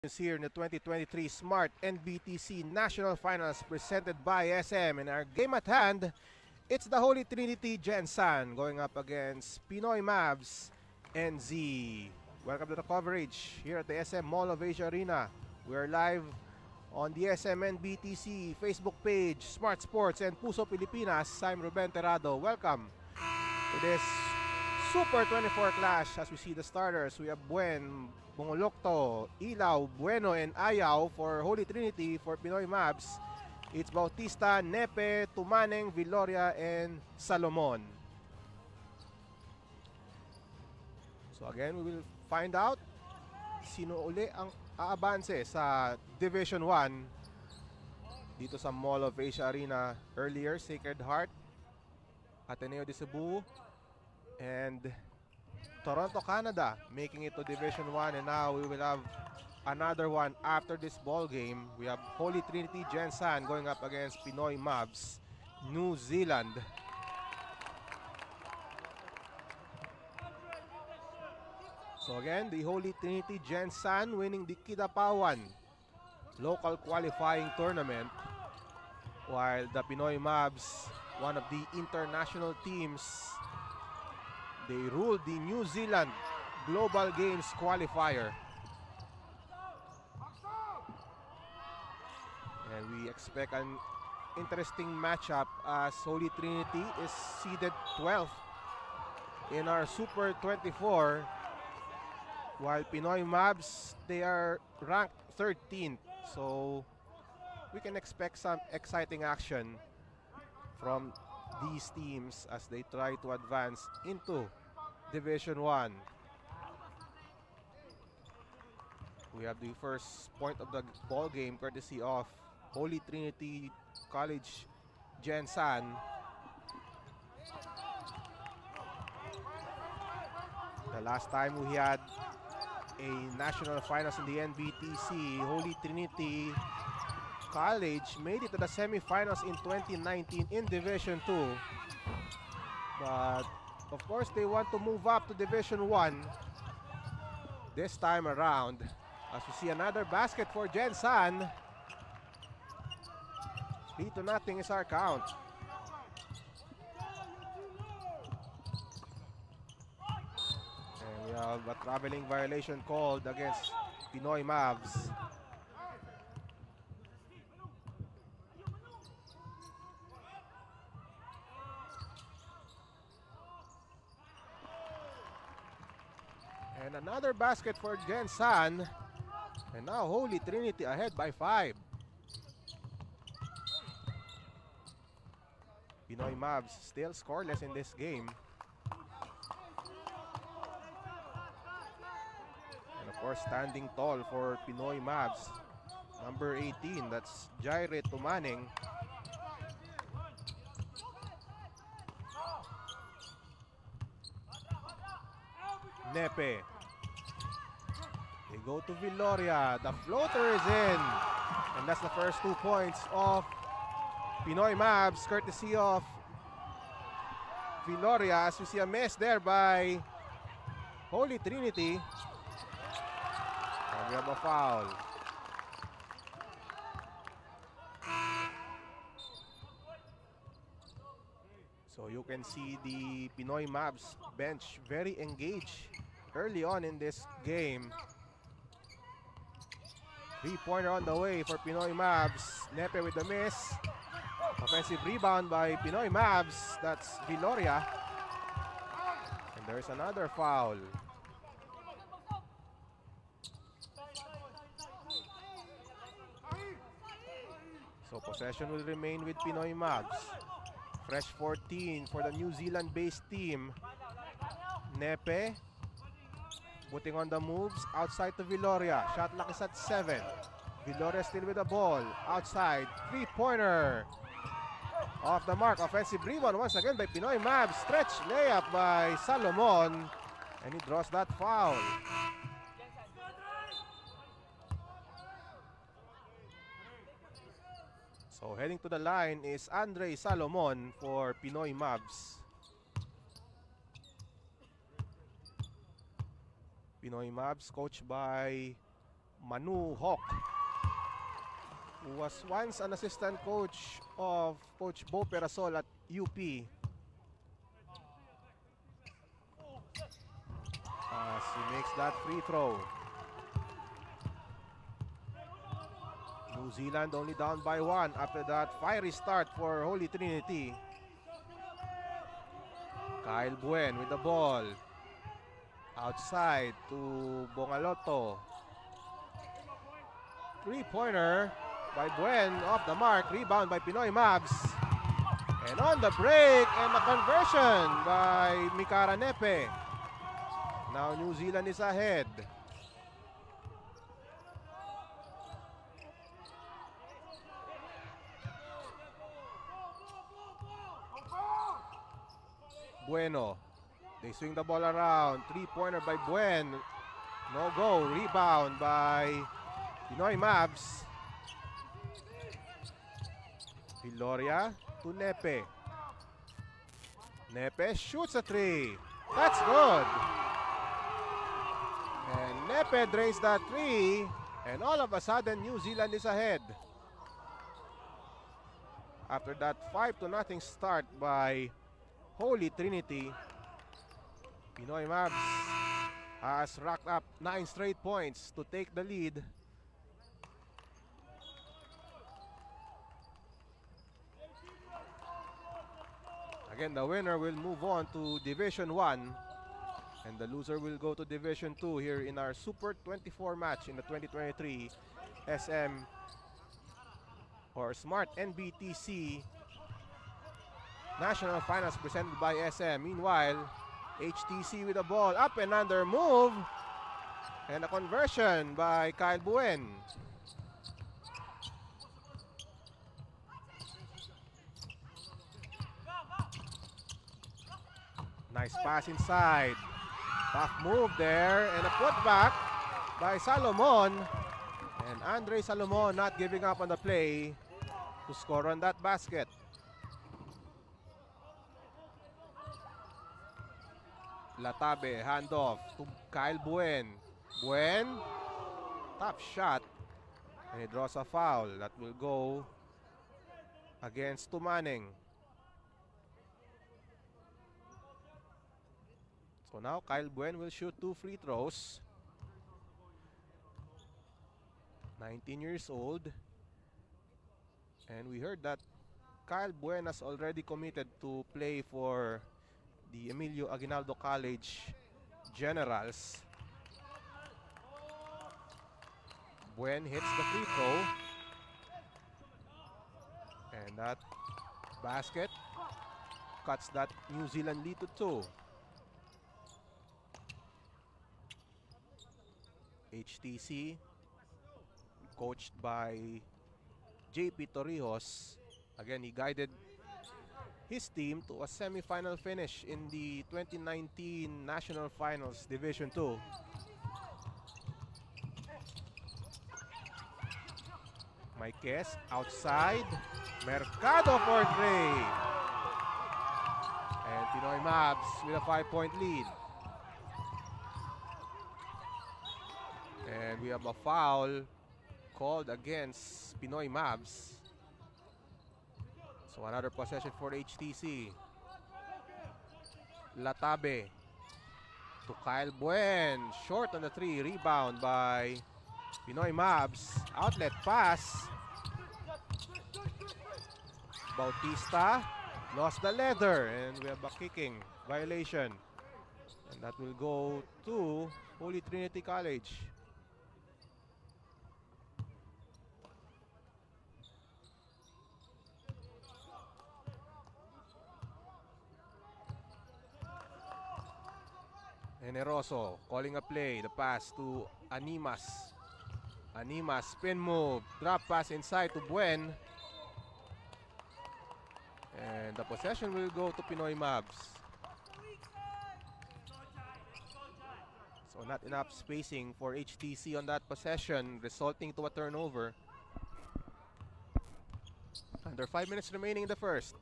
is here in the 2023 Smart NBTC National Finals presented by SM. In our game at hand, it's the Holy Trinity Gensan going up against Pinoy Mavs NZ. Welcome to the coverage here at the SM Mall of Asia Arena. We are live on the SM NBTC Facebook page, Smart Sports and Puso Pilipinas. I'm Ruben Terrado. Welcome to this Super 24 clash. As we see the starters, we have Buen, Bongolokto, Ilaw, Bueno, and Ayaw for Holy Trinity. For Pinoy Mavs, it's Bautista, Nepe, Tumaneng, Viloria, and Salomon. So again, we will find out sino uli ang aabanse sa Division 1 dito sa Mall of Asia Arena. Earlier, Sacred Heart, Ateneo de Cebu, and Toronto, Canada making it to Division 1, and now we will have another one after this ball game. We have Holy Trinity Gensan going up against Pinoy Mavs, New Zealand. So again, the Holy Trinity Gensan winning the Kidapawan local qualifying tournament, while the Pinoy Mavs, one of the international teams, they ruled the New Zealand Global Games qualifier. And we expect an interesting matchup as Holy Trinity is seeded 12th in our Super 24, while Pinoy Mavs, they are ranked 13th. So we can expect some exciting action from these teams as they try to advance into Division 1. We have the first point of the ball game courtesy of Holy Trinity College Gensan. The last time we had a national finals in the NBTC, Holy Trinity College made it to the semifinals in 2019 in Division 2. But of course, they want to move up to Division 1 this time around. As we see another basket for Gensan. 3-0 is our count. And we have a traveling violation called against Pinoy Mavs. And another basket for Gensan. And now Holy Trinity ahead by 5. Pinoy Mavs still scoreless in this game. And of course, standing tall for Pinoy Mavs, number 18, that's Jaire Tumaneng. Nepe. They go to Viloria. The floater is in. And that's the first 2 points of Pinoy Mavs, courtesy of Viloria. As we see a miss there by Holy Trinity. And we have a foul. So you can see the Pinoy Mavs bench very engaged early on in this game. 3-pointer on the way for Pinoy Mavs. Nepe with the miss. Offensive rebound by Pinoy Mavs. That's Viloria. And there's another foul. So possession will remain with Pinoy Mavs. Fresh 14 for the New Zealand-based team. Nepe putting on the moves outside to Viloria. Shot clock is at 7. Viloria still with the ball. Outside. 3-pointer. Off the mark. Offensive rebound once again by Pinoy Mavs. Stretch layup by Salomon. And he draws that foul. So heading to the line is Andre Salomon for Pinoy Mavs. Pinoy Mavs coached by Manu Hawk, who was once an assistant coach of Coach Bo Perasol at UP. As he makes that free throw. New Zealand only down by 1 after that fiery start for Holy Trinity. Kyle Buen with the ball. Outside to Bongaloto. Three-pointer by Buen, off the mark. Rebound by Pinoy Mavs. And on the break, and a conversion by Mikara Nepe. Now New Zealand is ahead. Bueno. They swing the ball around. Three-pointer by Buen. No go. Rebound by Pinoy Mavs. Viloria to Nepe. Nepe shoots a three. That's good. And Nepe drains that three. And all of a sudden, New Zealand is ahead. After that 5-0 start by Holy Trinity, Pinoy Mavs has racked up 9 straight points to take the lead. Again, the winner will move on to Division 1 and the loser will go to Division 2 here in our Super 24 match in the 2023 SM or Smart NBTC National Finals presented by SM. Meanwhile, HTC with the ball, up and under move, and a conversion by Kyle Buen. Nice pass inside. Tough move there, and a putback by Salomon. And Andre Salomon not giving up on the play to score on that basket. Latabe, handoff to Kyle Buen. Buen, top shot. And he draws a foul that will go against Tumaneng. So now Kyle Buen will shoot 2 free throws. 19 years old. And we heard that Kyle Buen has already committed to play for the Emilio Aguinaldo College Generals. Buen hits the free throw. And that basket cuts that New Zealand lead to 2. HTC, coached by JP Torrijos. Again, he guided his team to a semi-final finish in the 2019 National Finals Division 2. Maiquez outside. Mercado for 3. And Pinoy Mavs with a 5-point lead. And we have a foul called against Pinoy Mavs. So another possession for HTC. Latabe to Kyle Buen. Short on the 3. Rebound by Pinoy Mavs. Outlet pass. Bautista lost the leather. And we have a kicking violation. And that will go to Holy Trinity College. Generoso calling a play. The pass to Animas. Animas spin move. Drop pass inside to Buen. And the possession will go to Pinoy Mavs. So not enough spacing for HTC on that possession, resulting to a turnover. Under 5 minutes remaining in the first.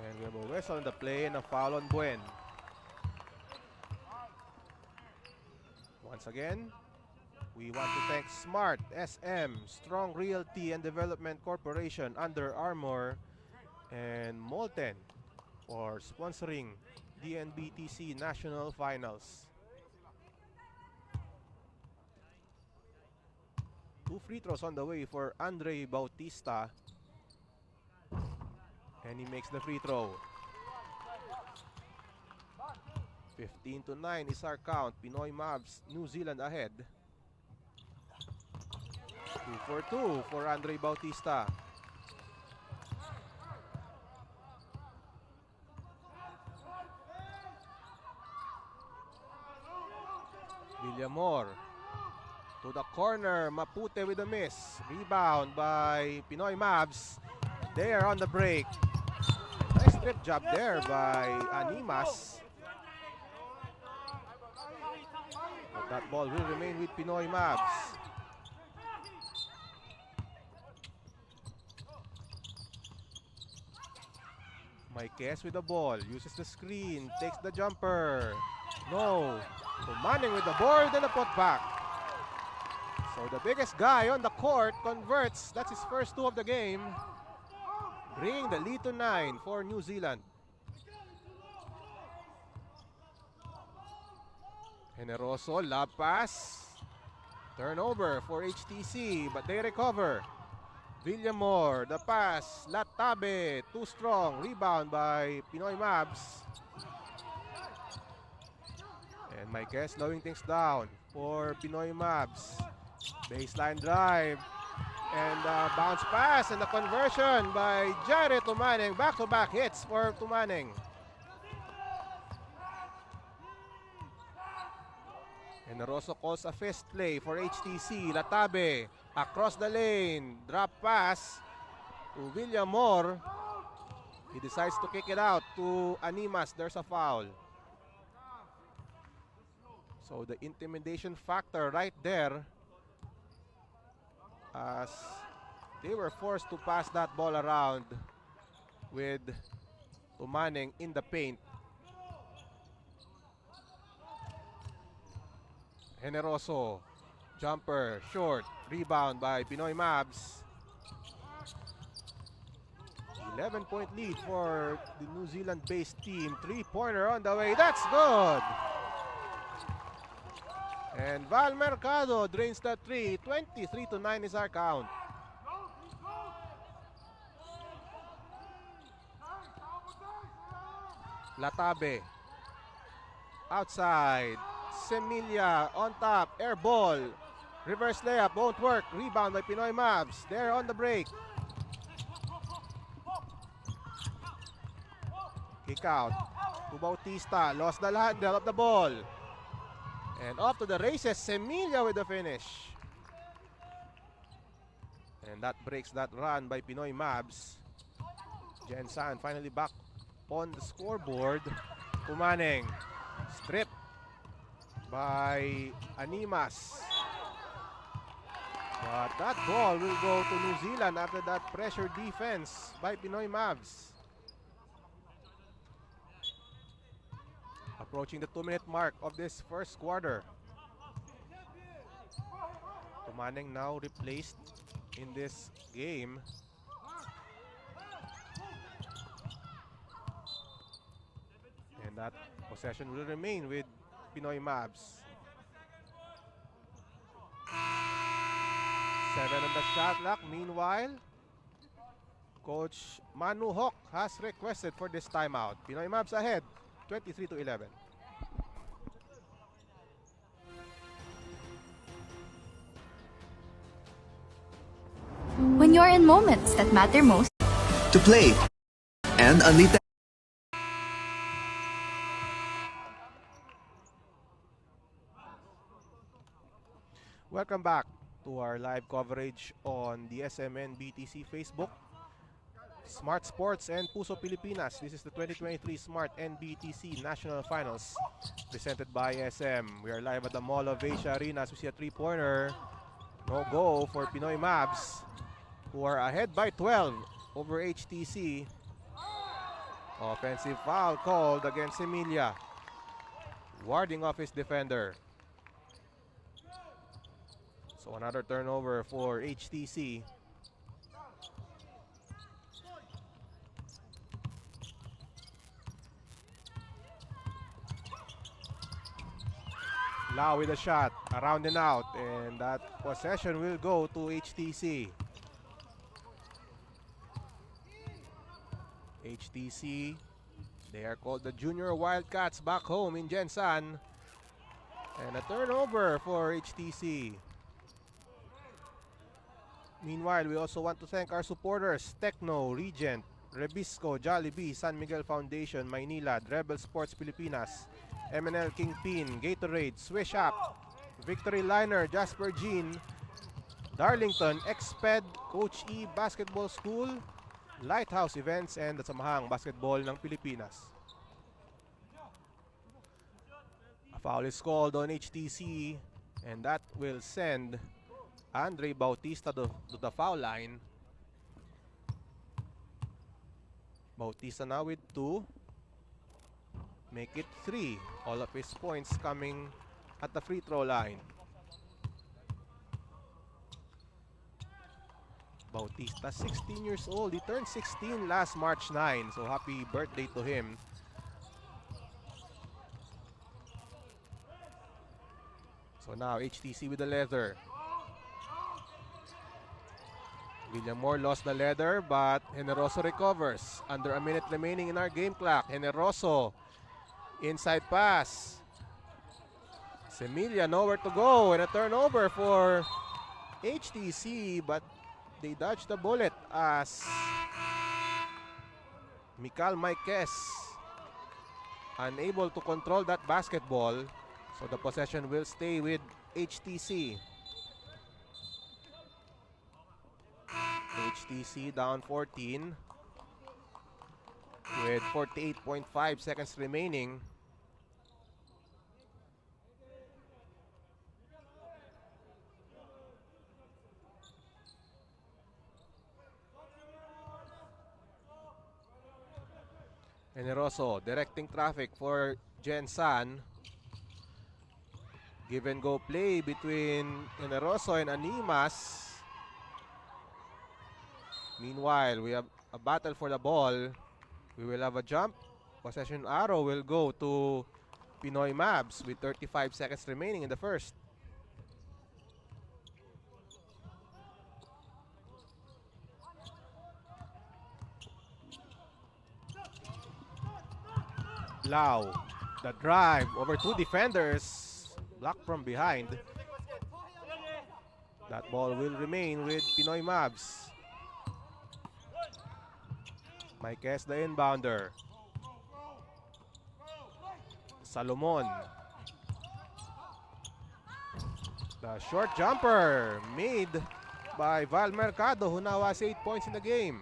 And we have a whistle on the play and a foul on Buen. Once again, we want to thank Smart SM, Strong Realty and Development Corporation, Under Armour, and Molten for sponsoring the NBTC National Finals. 2 free throws on the way for Andre Bautista. And he makes the free throw. 15-9 is our count. Pinoy Mavs, New Zealand ahead. 2 for 2 for Andre Bautista. Villamor to the corner. Mapute with a miss. Rebound by Pinoy Mavs. They are on the break. Nice strip job there by Animas. But that ball will remain with Pinoy Mavs. Maikes with the ball. Uses the screen. Takes the jumper. No. Tumaning with the board and a putback. So the biggest guy on the court converts. That's his first 2 of the game. Bringing the lead to 9 for New Zealand. Generoso, lob pass. Turnover for HTC, but they recover. Villamor, the pass. Latabe, too strong. Rebound by Pinoy Mavs. And Maikes slowing things down for Pinoy Mavs. Baseline drive. And bounce pass and the conversion by Jared Tumaneng. Back-to-back hits for Tumaneng. And Rosso calls a fist play for HTC. Latabe across the lane. Drop pass to Villamor. He decides to kick it out to Animas. There's a foul. So the intimidation factor right there, as they were forced to pass that ball around with Tumaneng in the paint. Generoso, jumper, short, rebound by Pinoy Mavs. 11-point lead for the New Zealand-based team. 3-pointer on the way, that's good! And Val Mercado drains that 3. 23-9 is our count. Latabe. Outside. Semilla on top. Air ball. Reverse layup. Won't work. Rebound by Pinoy Mavs. They're on the break. Kick out to Bautista. Lost the handle of the ball. And off to the races, Semilla with the finish. And that breaks that run by Pinoy Mavs. Gensan finally back on the scoreboard. Tumaneng. Stripped by Animas. But that ball will go to New Zealand after that pressure defense by Pinoy Mavs. Approaching the 2-minute mark of this first quarter. Tumaneng now replaced in this game. And that possession will remain with Pinoy Mavs. 7 on the shot clock. Meanwhile, Coach Manu Hawk has requested for this timeout. Pinoy Mavs ahead, 23-11. When you're in moments that matter most, to play and unleash. Welcome back to our live coverage on the SMN BTC Facebook, Smart Sports and Puso Pilipinas. This is the 2023 Smart NBTC National Finals presented by SM. We are live at the Mall of Asia Arena as we see a 3-pointer. No go for Pinoy Mavs, who are ahead by 12 over HTC. Offensive foul called against Semilla, warding off his defender. So another turnover for HTC. Lau with a shot, around and out, and that possession will go to HTC. HTC, they are called the Junior Wildcats back home in Jensan. And a turnover for HTC. Meanwhile, we also want to thank our supporters, Techno, Regent, Rebisco, Jollibee, San Miguel Foundation, Maynilad, Rebel Sports Pilipinas, MNL Kingpin, Gatorade, Swish Up, Victory Liner, Jasper Jean, Darlington, Exped, Coach E Basketball School, Lighthouse Events, and the Samahang Basketball ng Pilipinas. A foul is called on HTC, and that will send Andre Bautista to the foul line. Bautista now with 2. Make it 3. All of his points coming at the free throw line. Bautista, 16 years old. He turned 16 last March 9. So happy birthday to him. So now HTC with the leather. William Moore lost the leather, but Generoso recovers. Under a minute remaining in our game clock. Generoso, inside pass. Semilia nowhere to go, and a turnover for HTC, but they dodged the bullet as Mikal Maikes unable to control that basketball. So the possession will stay with HTC. HTC down 14 with 48.5 seconds remaining. Generoso directing traffic for Jensan. Give and go play between Generoso and Animas. Meanwhile, we have a battle for the ball. We will have a jump. Possession arrow will go to Pinoy Mavs with 35 seconds remaining in the first. Lau, the drive over 2 defenders, blocked from behind. That ball will remain with Pinoy Mavs. Maikes the inbounder. Salomon. The short jumper made by Val Mercado, who now has 8 points in the game.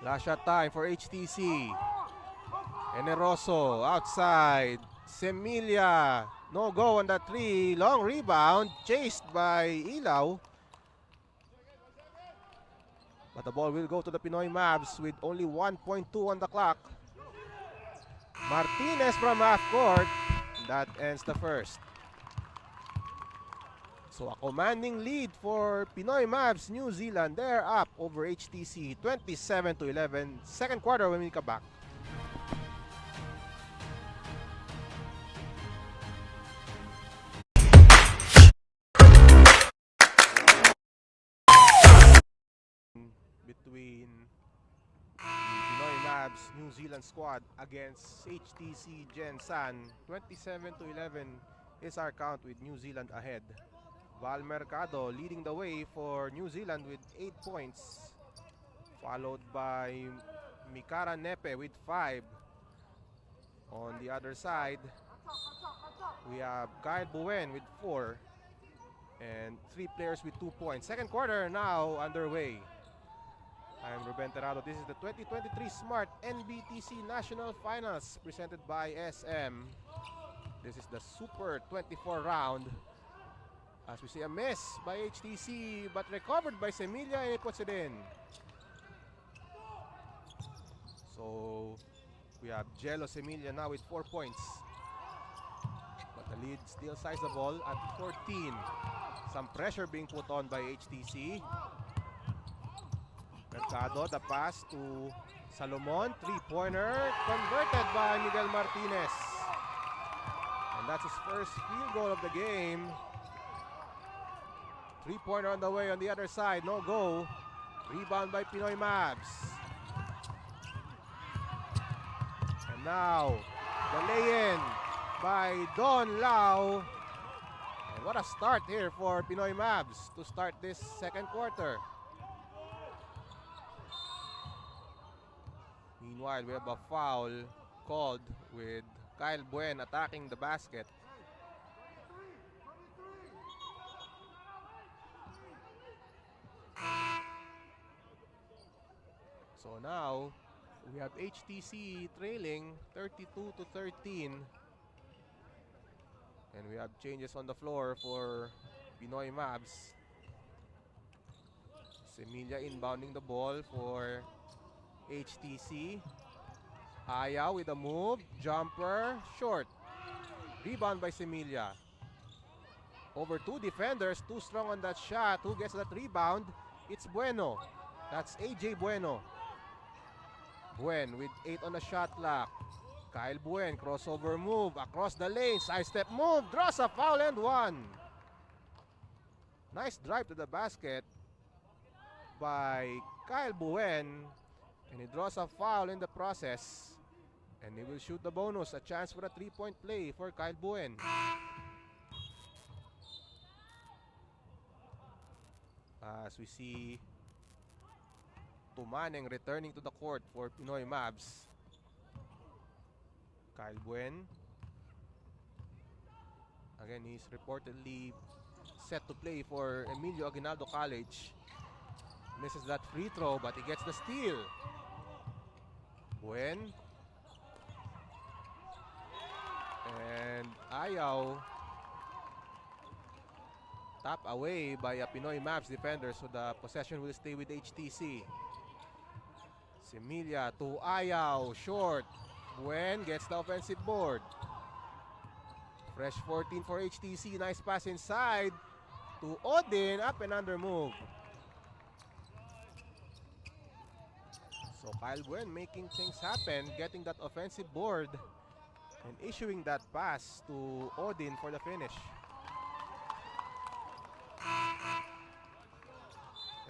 Last shot time for HTC. Generoso outside. Semilia. No go on that 3. Long rebound. Chased by Ilaw. But the ball will go to the Pinoy Mavs with only 1.2 on the clock. Martinez from half court. That ends the first. So a commanding lead for Pinoy Mavs New Zealand. They're up over HTC 27-11. Second quarter when we come back. Between the Pinoy Mavs New Zealand squad against HTC Jensan. 27-11 is our count with New Zealand ahead. Val Mercado leading the way for New Zealand with 8 points, followed by Mikara Nepe with 5. On the other side, we have Kyle Buen with 4 and 3 players with 2 points. Second quarter now underway. I'm Ruben Terrado. This is the 2023 Smart NBTC National Finals presented by SM. This is the Super 24 round. As we see a miss by HTC, but recovered by Semilia, and he puts it in. So we have Jello Semilia now with 4 points. But the lead still sizable at 14. Some pressure being put on by HTC. Mercado, the pass to Salomon. Three-pointer converted by Miguel Martinez. And that's his first field goal of the game. Three-pointer on the way on the other side. No go. Rebound by Pinoy Mavs. And now, the lay-in by Don Lau. And what a start here for Pinoy Mavs to start this second quarter. Meanwhile, we have a foul called with Kyle Buen attacking the basket. So now, we have HTC trailing 32-13. And we have changes on the floor for Pinoy Mavs. Semilla inbounding the ball for HTC. Ayaw with a move. Jumper. Short. Rebound by Semilla. Over two defenders. Too strong on that shot. Who gets that rebound? It's Bueno. That's AJ Bueno. Buen with 8 on the shot clock. Kyle Buen, crossover move, across the lane, side step move, draws a foul and one. Nice drive to the basket by Kyle Buen, and he draws a foul in the process. And he will shoot the bonus, a chance for a three-point play for Kyle Buen. As we see Tumaneng returning to the court for Pinoy Mavs. Kyle Buen. Again, he's reportedly set to play for Emilio Aguinaldo College. Misses that free throw, but he gets the steal. Buen. And Ayaw. Tap away by a Pinoy Mavs defender, so the possession will stay with HTC. Semilla to Ayaw, short. Buen gets the offensive board. Fresh 14 for HTC. Nice pass inside to Odin. Up and under move. So Kyle Buen making things happen, getting that offensive board and issuing that pass to Odin for the finish.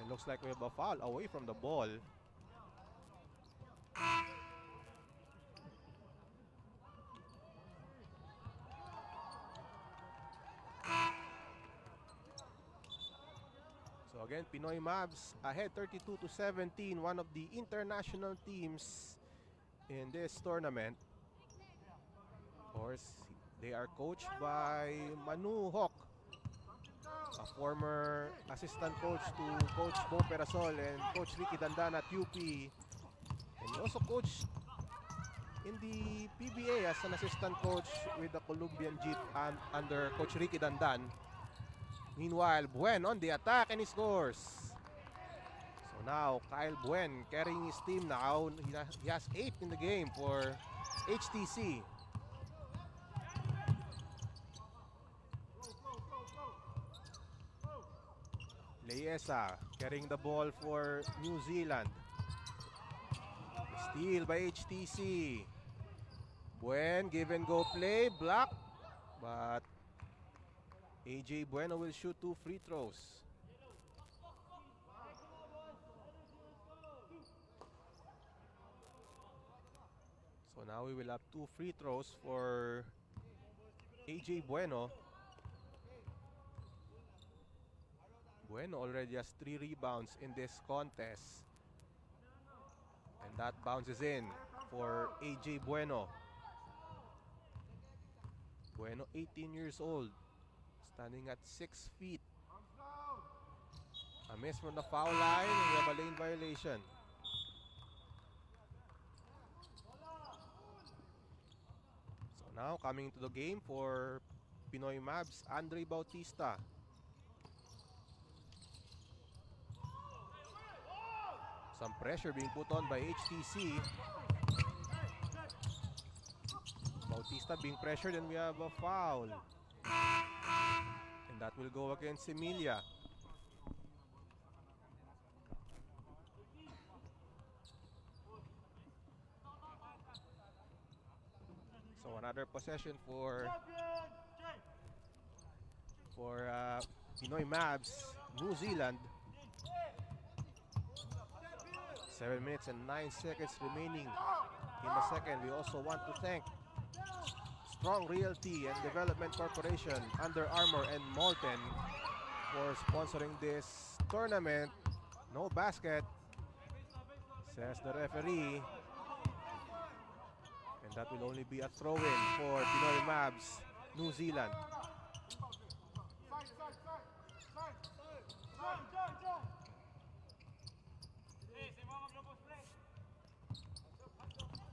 It looks like we have a foul away from the ball. So again, Pinoy Mavs ahead 32-17, one of the international teams in this tournament. Of course, they are coached by Manu Hoc, a former assistant coach to Coach Bo Perasol and Coach Ricky Dandan at UP. And he also coached in the PBA as an assistant coach with the Columbian Jeep and under Coach Ricky Dandan. Meanwhile, Buen on the attack and he scores. So now, Kyle Buen carrying his team now. He has 8 in the game for HTC. Leesa carrying the ball for New Zealand. Steal by HTC. Buen, give and go play, block, but AJ Bueno will shoot 2 free throws. So now we will have 2 free throws for AJ Bueno. Bueno already has 3 rebounds in this contest. And that bounces in for AJ Bueno. Bueno, 18 years old, standing at 6 feet. A miss from the foul line, and we have a lane violation. So now coming to the game for Pinoy Mavs, Andre Bautista. Some pressure being put on by HTC. Bautista being pressured and we have a foul. And that will go against Emilia. So another possession for Pinoy Mavs, New Zealand. 7 minutes and 9 seconds remaining in the second. We also want to thank Strong Realty and Development Corporation, Under Armour and Molten for sponsoring this tournament. No basket, says the referee. And that will only be a throw-in for Pinoy Mavs, New Zealand.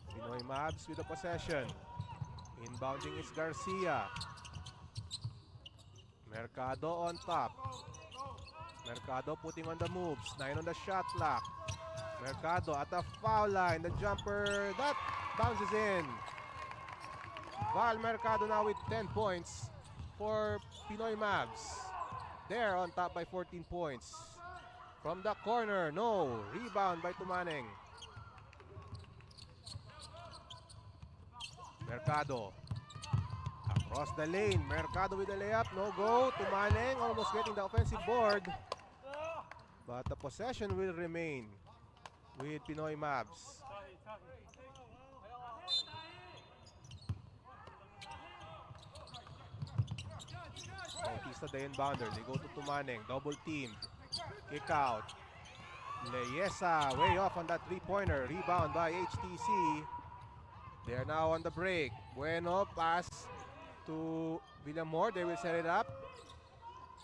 Pinoy Mavs with the possession. Inbounding is Garcia. Mercado on top. Mercado putting on the moves. 9 on the shot clock. Mercado at the foul line. The jumper that bounces in. Val Mercado now with 10 points for Pinoy Mavs. They're on top by 14 points. From the corner, no. Rebound by Tumaneng. Mercado. Across the lane. Mercado with the layup. No go. Tumaneng almost getting the offensive board. But the possession will remain with Pinoy Mavs. Bautista the inbounder. They go to Tumaneng. Double teamed. Kick out. Leyesa way off on that three-pointer. Rebound by HTC. They are now on the break. Bueno pass to Villamor. They will set it up.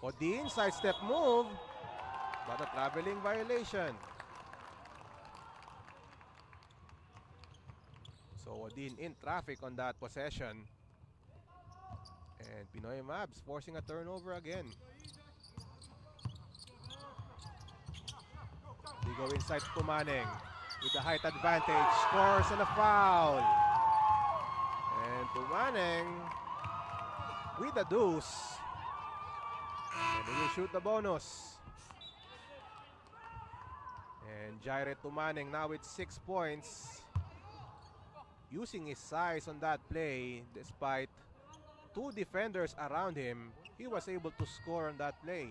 Odin sidestep move. But a traveling violation. So Odin in traffic on that possession. And Pinoy Mavs forcing a turnover again. They go inside to Tumaneng with the height advantage. Scores and a foul. And Tumaneng with the deuce. And he will shoot the bonus. And Jaire Tumaneng now with 6 points. Using his size on that play, despite 2 defenders around him, he was able to score on that play.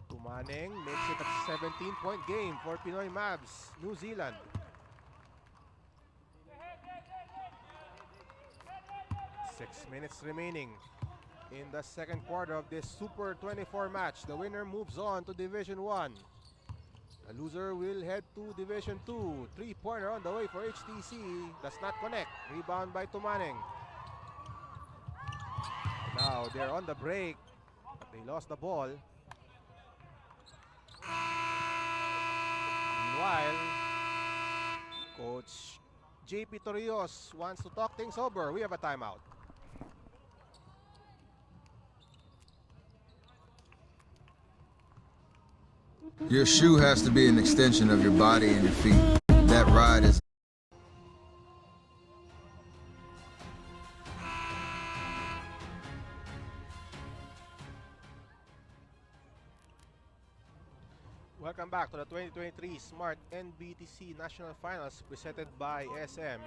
Tumaneng makes it a 17-point game for Pinoy Mavs, New Zealand. Six minutes remaining in the second quarter of this Super 24 match. The winner moves on to Division 1. The loser will head to Division 2. Three-pointer on the way for HTC. Does not connect. Rebound by Tumaneng. Now they're on the break, but they lost the ball. Meanwhile, Coach JP Torrijos wants to talk things over. We have a timeout. Your shoe has to be an extension of your body and your feet. That ride is... Welcome back to the 2023 Smart NBTC National Finals presented by SM.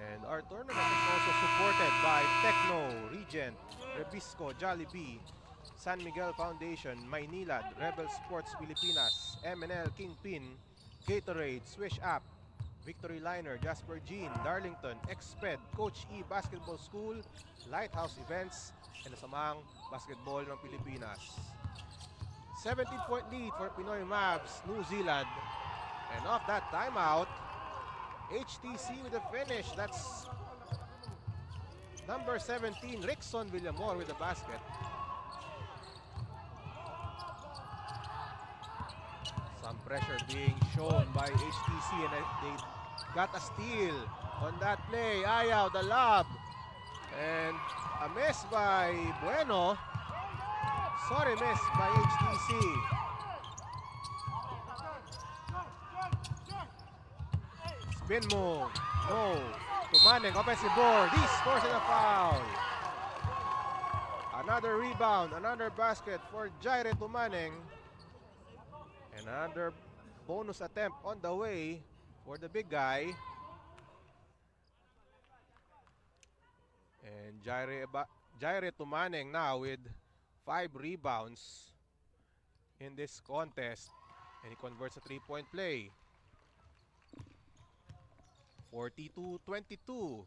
And our tournament is also supported by Tecno, Regent, Rebisco, Jollibee, San Miguel Foundation, Maynilad, Rebel Sports Pilipinas, MNL Kingpin, Gatorade, Swish App, Victory Liner, Jasper Jean, Darlington, Exped, Coach E Basketball School, Lighthouse Events, and the Samang Basketball ng Pilipinas. 17-point lead for Pinoy Mavs, New Zealand. And off that timeout, HTC with the finish. That's number 17, Rickson Villamor with the basket. Some pressure being shown by HTC, and they got a steal on that play. Ayaw, the lob. And a miss by Bueno. Sorry, miss by HTC. Spin move. No. To Tumaneng, offensive board. He scores in a foul. Another rebound, another basket for Jaire Tumaneng. And another bonus attempt on the way for the big guy. And Jaire Tumaneng now with 5 rebounds in this contest. And he converts a 3-point play. 42-22.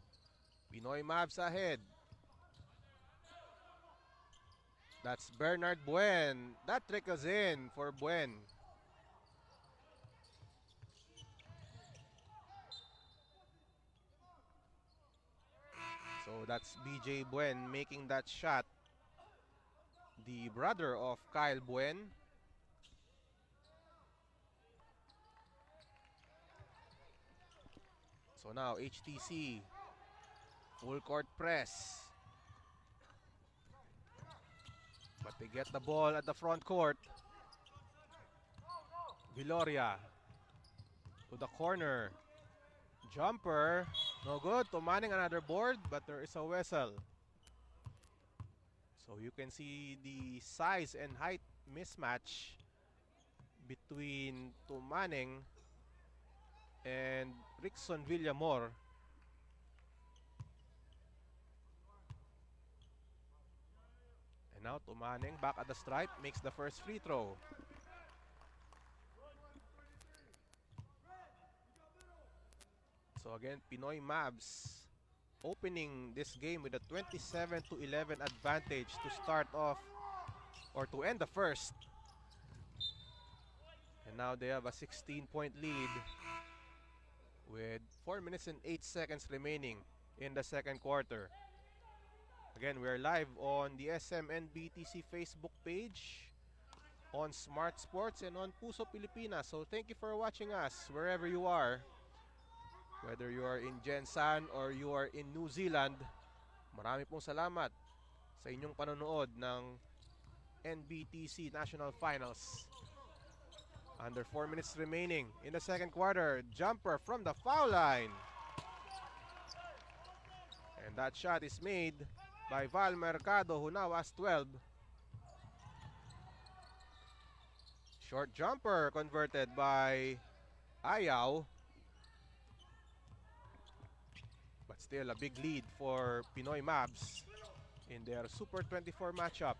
Pinoy Mavs ahead. That's Bernard Buen. That trickles in for Buen. So that's BJ Buen making that shot. The brother of Kyle Buen. So now HTC full court press. But they get the ball at the front court. Viloria to the corner. Jumper. No good. Tumaneng another board, but there is a whistle. So you can see the size and height mismatch between Tumaneng and Rickson Villamor. And now Tumaneng back at the stripe, makes the first free throw. So again, Pinoy Mavs opening this game with a 27-11 advantage to start off or to end the first. And now they have a 16-point lead with 4 minutes and 8 seconds remaining in the second quarter. Again, we're live on the SMNBTC Facebook page, on Smart Sports, and on Puso Pilipinas. So thank you for watching us wherever you are. Whether you are in Jensan or you are in New Zealand, marami pong salamat sa inyong panonood ng NBTC National Finals. Under 4 minutes remaining in the second quarter. Jumper from the foul line. And that shot is made by Val Mercado, who now has 12. Short jumper converted by Ayaw. But still a big lead for Pinoy Mavs in their Super 24 matchup.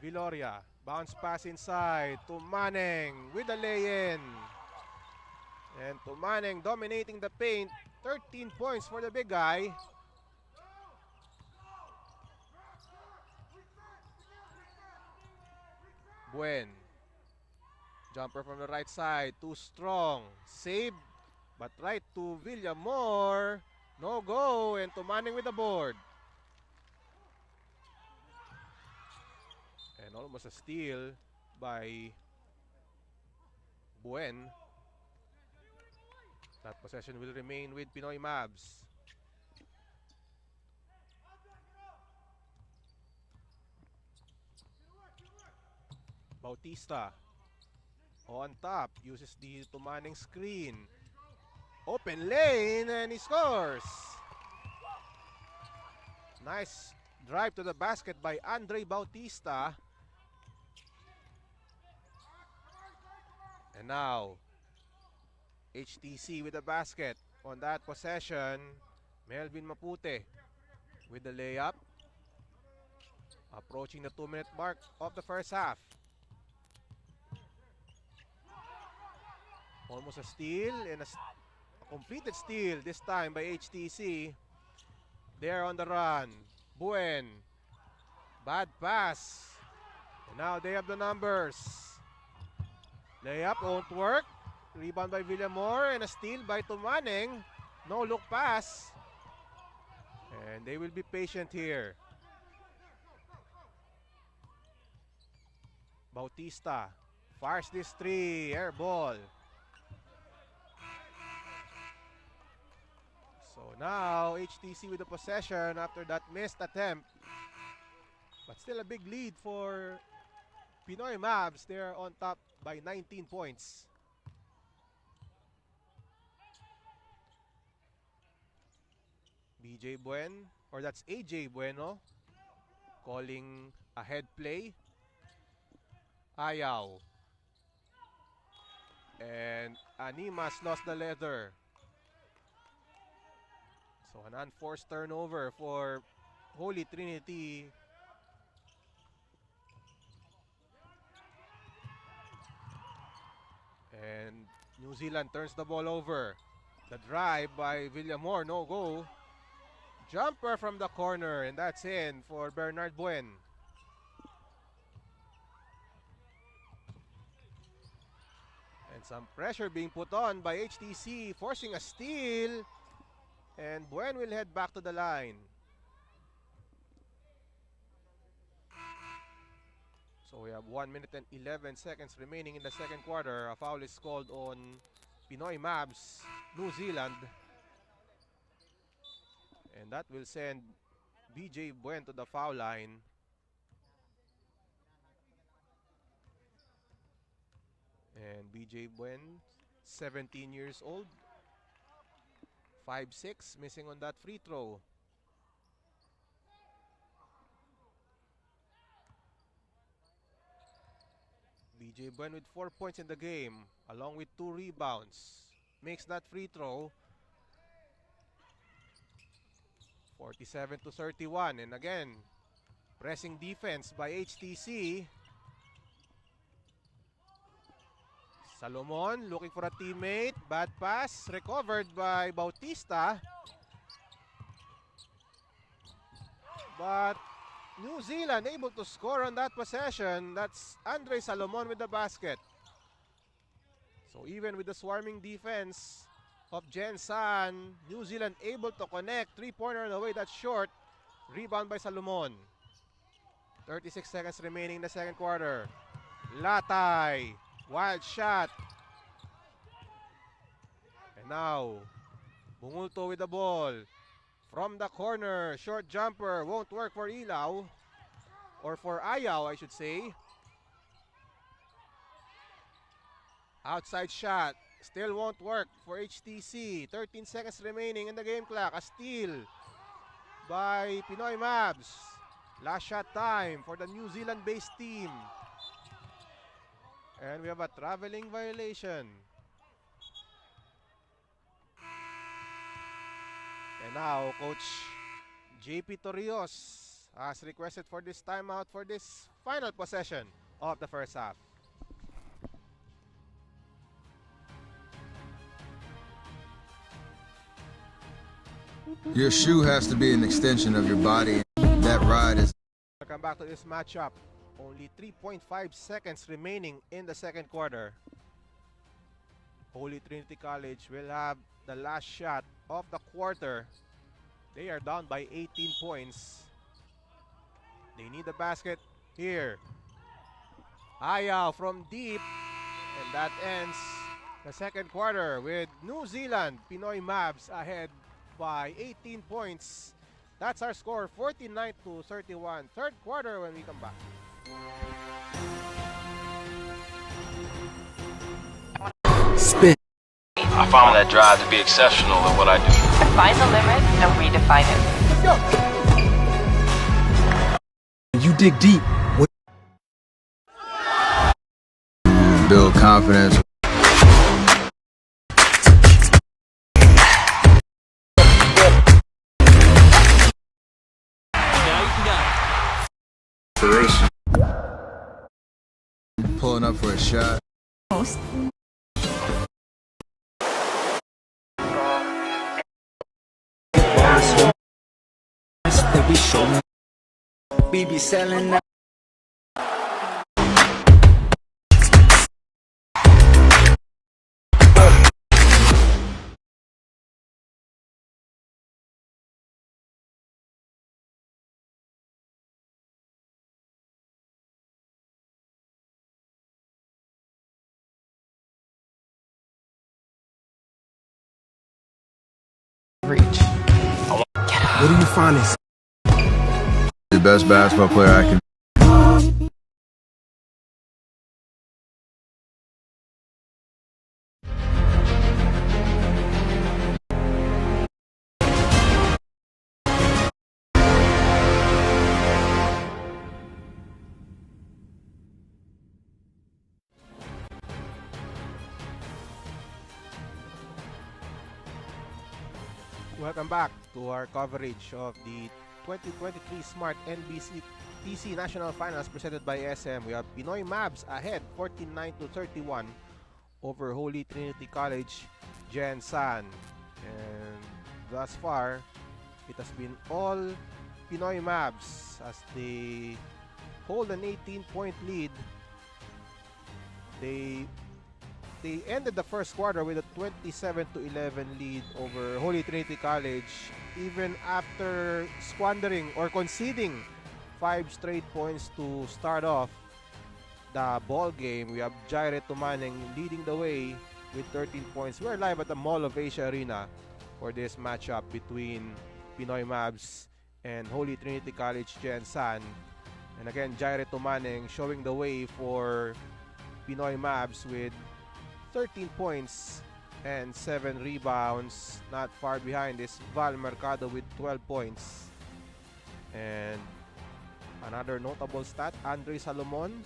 Viloria, bounce pass inside. Tumaneng with the lay-in. And Tumaneng dominating the paint. 13 points for the big guy. Buen. Jumper from the right side. Too strong. Save. But right to Villamor. No go. And Tumaneng with the board. And almost a steal by Buen. That possession will remain with Pinoy Mavs. Bautista on top, uses the Tumaneng screen. Open lane and he scores. Nice drive to the basket by Andre Bautista. And now HTC with the basket on that possession. Melvin Mapute with the layup. Approaching the 2-minute mark of the first half. Almost a steal and a completed steal this time by HTC. They're on the run. Buen. Bad pass. And now they have the numbers. Layup won't work. Rebound by Villamor and a steal by Tumaneng. No look pass. And they will be patient here. Bautista fires this three. Air ball. So now HTC with the possession after that missed attempt. But still a big lead for Pinoy Mavs. They're on top by 19 points. BJ Buen, or that's AJ Bueno, calling a head play. Ayaw. And Animas lost the leather. So an unforced turnover for Holy Trinity. And New Zealand turns the ball over. The drive by Villamor, no go. Jumper from the corner, and that's in for Bernard Buen. And some pressure being put on by HTC, forcing a steal. And Buen will head back to the line. So we have 1 minute and 11 seconds remaining in the second quarter. A foul is called on Pinoy Mavs, New Zealand. And that will send BJ Buen to the foul line. And BJ Buen, 17 years old. 5'6", missing on that free throw. BJ Buen with 4 points in the game, along with 2 rebounds. Makes that free throw. 47-31, and again, pressing defense by HTC. Salomon looking for a teammate. Bad pass, recovered by Bautista. But New Zealand able to score on that possession. That's Andre Salomon with the basket. So even with the swarming defense of Gensan, New Zealand able to connect. Three-pointer on the way, that's short. Rebound by Salomon. 36 seconds remaining in the second quarter. Latay, wild shot. And now, Bungulto with the ball. From the corner, short jumper, won't work for Ilaw. Or for Ayaw, I should say. Outside shot, still won't work for HTC. 13 seconds remaining in the game clock. A steal by Pinoy Mavs. Last shot time for the New Zealand-based team. And we have a traveling violation. And now, Coach JP Torrios has requested for this timeout for this final possession of the first half. Your shoe has to be an extension of your body. That ride is Welcome back to this matchup. Only 3.5 seconds remaining in the second quarter. Holy Trinity College will have the last shot of the quarter. They are down by 18 points. They need the basket here. Ayaw from deep. And that ends the second quarter with New Zealand, Pinoy Mavs ahead by 18 points. That's our score, 49-31. Third quarter when we come back. Spin. I found that drive to be exceptional at what I do. Define the limit and redefine it. You dig deep. build confidence. Pulling up for a shot. Most. That we show. We be selling that. What do you find this? The best basketball player I can Welcome back to our coverage of the 2023 Smart NBC TC National Finals presented by SM. We have Pinoy Mavs ahead 49-31 over Holy Trinity College Gensan. And thus far, it has been all Pinoy Mavs as they hold an 18-point lead. They ended the first quarter with a 27-11 lead over Holy Trinity College, even after squandering or conceding 5 straight points to start off the ball game. We have Jaire Tumaneng leading the way with 13 points. We're live at the Mall of Asia Arena for this matchup between Pinoy Mavs and Holy Trinity College Gensan. And again, Jaire Tumaneng showing the way for Pinoy Mavs with 13 points and 7 rebounds. Not far behind is Val Mercado with 12 points. And another notable stat, Andre Salomon,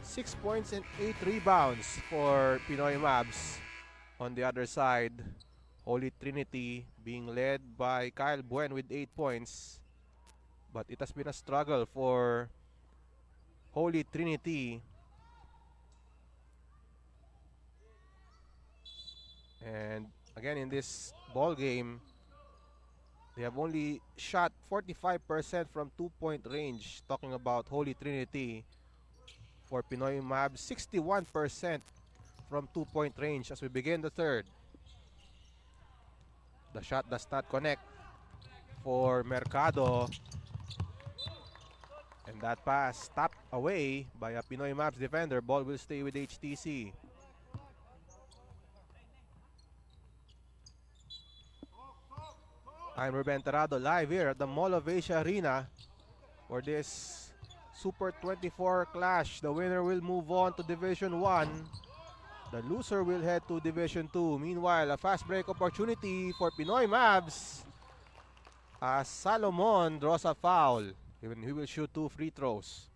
6 points and 8 rebounds for Pinoy Mavs. On the other side, Holy Trinity being led by Kyle Buen with 8 points. But it has been a struggle for Holy Trinity. And again, in this ball game, they have only shot 45% from 2-point range. Talking about Holy Trinity. For Pinoy Mavs, 61% from 2-point range as we begin the third. The shot does not connect for Mercado. And that pass tapped away by a Pinoy Mavs defender. Ball will stay with HTC. I'm Ruben Terrado live here at the Mall of Asia Arena for this Super 24 clash. The winner will move on to Division 1. The loser will head to Division 2. Meanwhile, a fast break opportunity for Pinoy Mavs as Salomon draws a foul. He will shoot 2 free throws.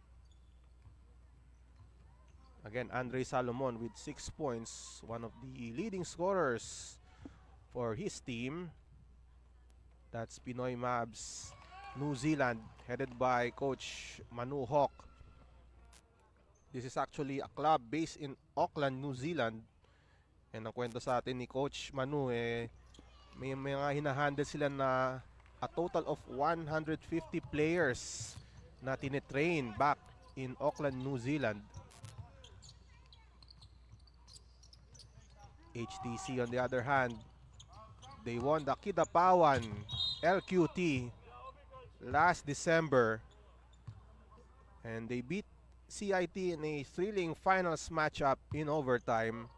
Again, Andre Salomon with 6 points, one of the leading scorers for his team. That's Pinoy Mavs New Zealand, headed by Coach Manu Hawk. This is actually a club based in Auckland, New Zealand. And ang kwento sa atin ni Coach Manu, may mga hinahandle sila na a total of 150 players na tinetrain back in Auckland, New Zealand. HTC on the other hand, they won the Kidapawan LQT last December and they beat CIT in a thrilling finals matchup in overtime,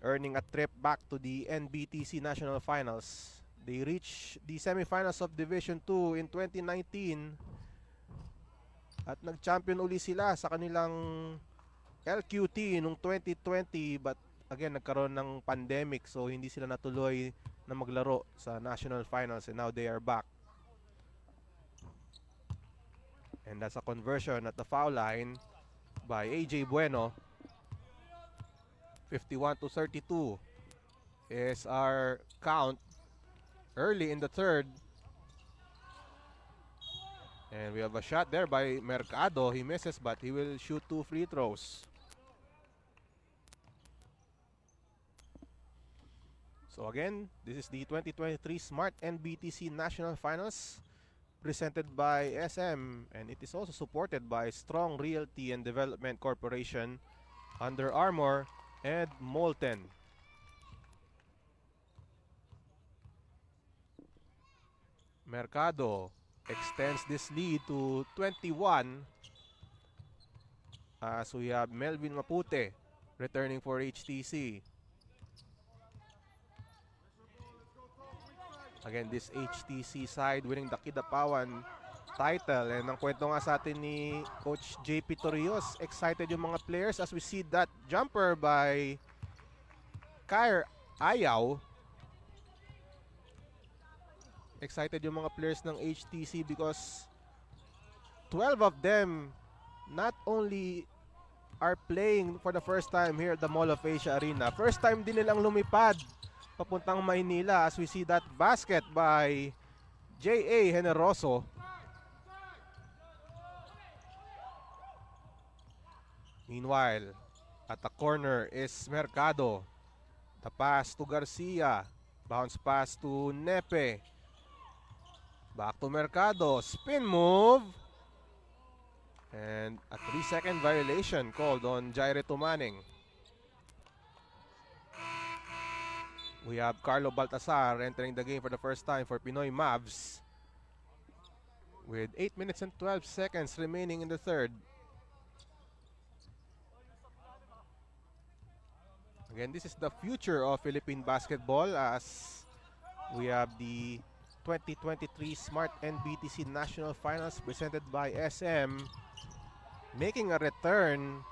earning a trip back to the NBTC National Finals. They reached the semifinals of Division 2 in 2019 at nag-champion uli sila sa kanilang LQT noong 2020, but again, nagkaroon ng pandemic, so hindi sila natuloy na maglaro sa national finals, and now they are back. And that's a conversion at the foul line by AJ Bueno. 51-32 is our count early in the third. And we have a shot there by Mercado. He misses, but he will shoot 2 free throws. So again, this is the 2023 Smart NBTC National Finals presented by SM, and it is also supported by Strong Realty and Development Corporation, Under Armour, and Molten. Mercado extends this lead to 21 as we have Melvin Mapute returning for HTC. Again, this HTC side winning the Kidapawan title. And ang kwento nga sa atin ni Coach JP Torrios, excited yung mga players as we see that jumper by Kair Ayaw. Excited yung mga players ng HTC because 12 of them not only are playing for the first time here at the Mall of Asia Arena, first time din nilang lumipad papuntang Maynila as we see that basket by J.A. Generoso. Meanwhile, at the corner is Mercado. The pass to Garcia. Bounce pass to Nepe. Back to Mercado. Spin move. And a 3-second violation called on Jaire Tumaning. We have Carlo Baltasar entering the game for the first time for Pinoy Mavs. With 8 minutes and 12 seconds remaining in the third. Again, this is the future of Philippine basketball as we have the 2023 Smart NBTC National Finals presented by SM making a return.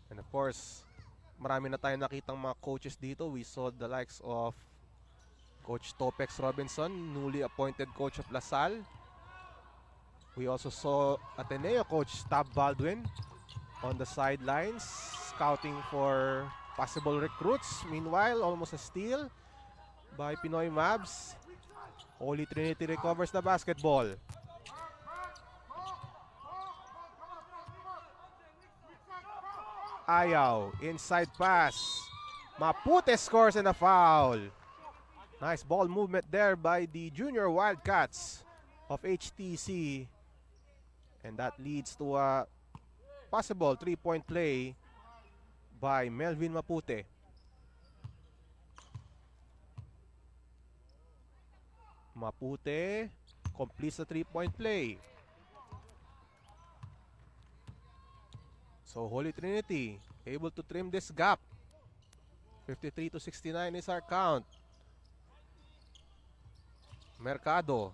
And of course, marami na tayo nakitang mga coaches dito. We saw the likes of Coach Topex Robinson, newly appointed coach of LaSalle. We also saw Ateneo coach Tab Baldwin on the sidelines, scouting for possible recruits. Meanwhile, almost a steal by Pinoy Mavs. Holy Trinity recovers the basketball. Ayaw, inside pass. Mapute scores and a foul. Nice ball movement there by the junior Wildcats of HTC. And that leads to a possible 3-point play by Melvin Mapute. Mapute completes the 3-point play. So Holy Trinity able to trim this gap. 53-69 is our count. Mercado.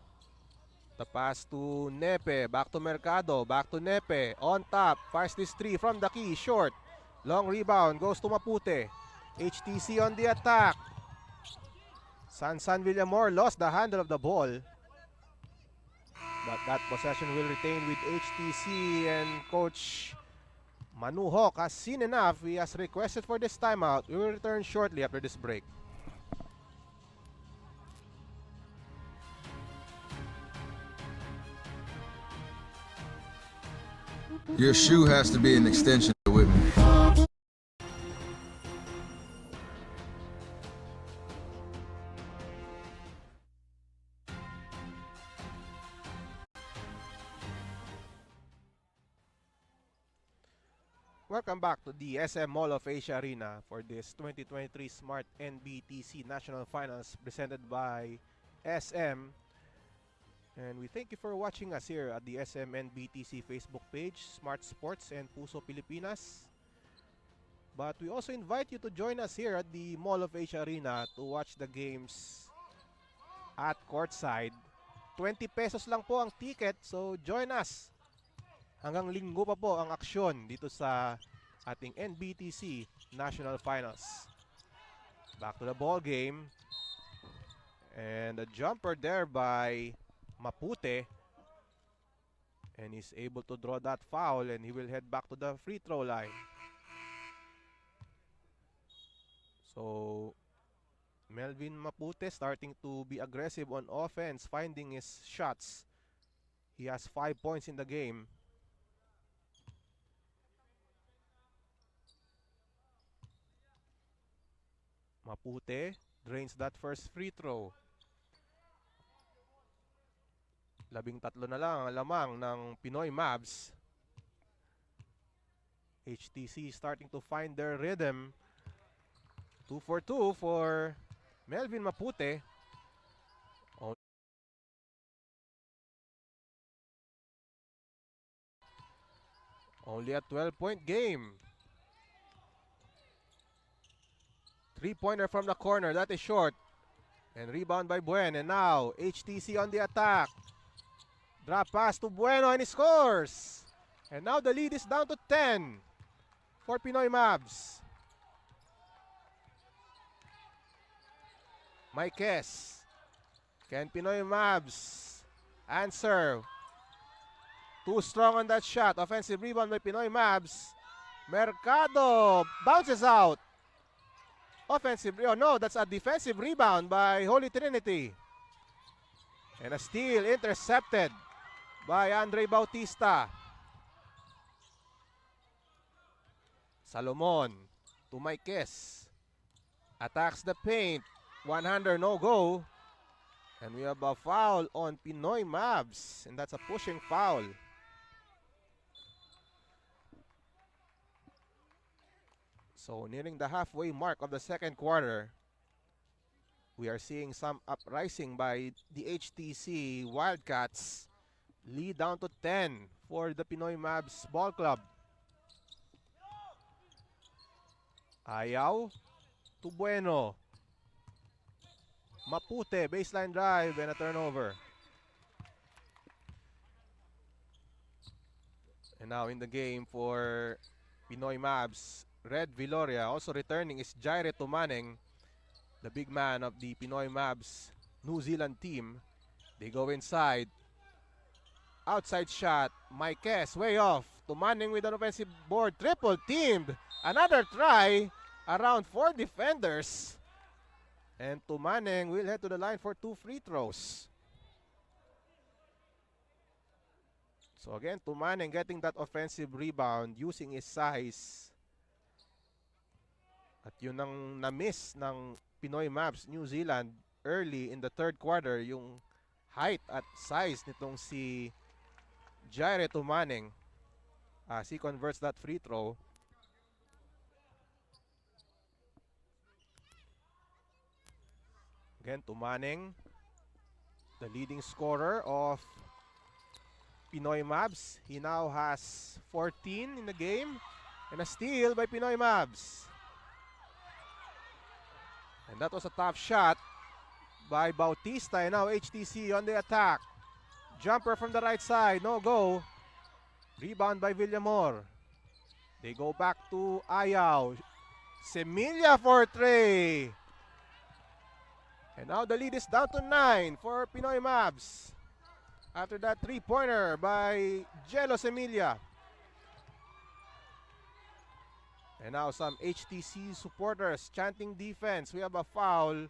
The pass to Nepe. Back to Mercado. Back to Nepe. On top. Fires this three from the key. Short. Long rebound. Goes to Mapute. HTC on the attack. Sansan Villamor lost the handle of the ball. But that possession will retain with HTC, and Coach Manu Hawk has seen enough. He has requested for this timeout. We will return shortly after this break. Your shoe has to be an extension of Whitman. Welcome back to the SM Mall of Asia Arena for this 2023 Smart NBTC National Finals presented by SM. And we thank you for watching us here at the SM NBTC Facebook page, Smart Sports and Puso Pilipinas. But we also invite you to join us here at the Mall of Asia Arena to watch the games at courtside. 20 pesos lang po ang ticket, so join us. Hanggang linggo pa po ang aksyon dito sa ating NBTC National Finals. Back to the ball game. And a jumper there by Mapute. And he's able to draw that foul, and he will head back to the free throw line. So Melvin Mapute starting to be aggressive on offense, finding his shots. He has 5 points in the game. Mapute drains that first free throw. 13 na lang ang lamang ng Pinoy Mavs. HTC starting to find their rhythm. 2 for 2 for Melvin Mapute. Only a 12-point game. 3-pointer from the corner. That is short. And rebound by Buen. And now, HTC on the attack. Drop pass to Bueno and he scores. And now the lead is down to 10 for Pinoy Mavs. Maikes. Can Pinoy Mavs answer? Too strong on that shot. Offensive rebound by Pinoy Mavs. Mercado bounces out. offensive, oh no, that's a defensive rebound by Holy Trinity. And a steal intercepted by Andre Bautista. Salomon to Maikes. Attacks the paint. One-hander, no go. And we have a foul on Pinoy Mavs. And that's a pushing foul. So nearing the halfway mark of the second quarter, we are seeing some uprising by the HTC Wildcats. Lead down to 10 for the Pinoy Mavs Ball Club. Ayaw to Bueno. Mapute, baseline drive and a turnover. And now in the game for Pinoy Mavs, Red Viloria. Also returning is Jaire Tumaneng, the big man of the Pinoy Mavs New Zealand team. They go inside. Outside shot. Maikes way off. Tumaneng with an offensive board. Triple teamed. Another try. Around 4 defenders. And Tumaneng will head to the line for 2 free throws. So again, Tumaneng getting that offensive rebound using his size. At yun ang na-miss ng Pinoy Mavs New Zealand early in the third quarter, yung height at size nitong si Jaire Tumaneng as he converts that free throw. Again, Tumaneng, the leading scorer of Pinoy Mavs. He now has 14 in the game and a steal by Pinoy Mavs. And that was a tough shot by Bautista. And now HTC on the attack. Jumper from the right side. No go. Rebound by Villamor. They go back to Ayaw. Semilla for 3. And now the lead is down to 9 for Pinoy Mavs. After that 3-pointer by Jello Semilla. And now some HTC supporters chanting defense. We have a foul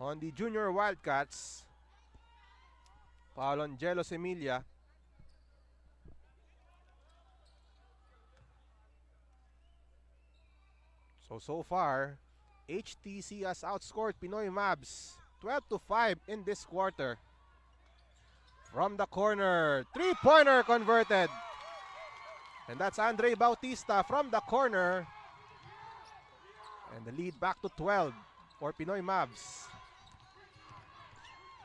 on the Junior Wildcats. Foul on Jello Semilla. So far, HTC has outscored Pinoy Mavs 12-5 in this quarter. From the corner, 3-pointer converted. And that's Andre Bautista from the corner. And the lead back to 12 for Pinoy Mavs.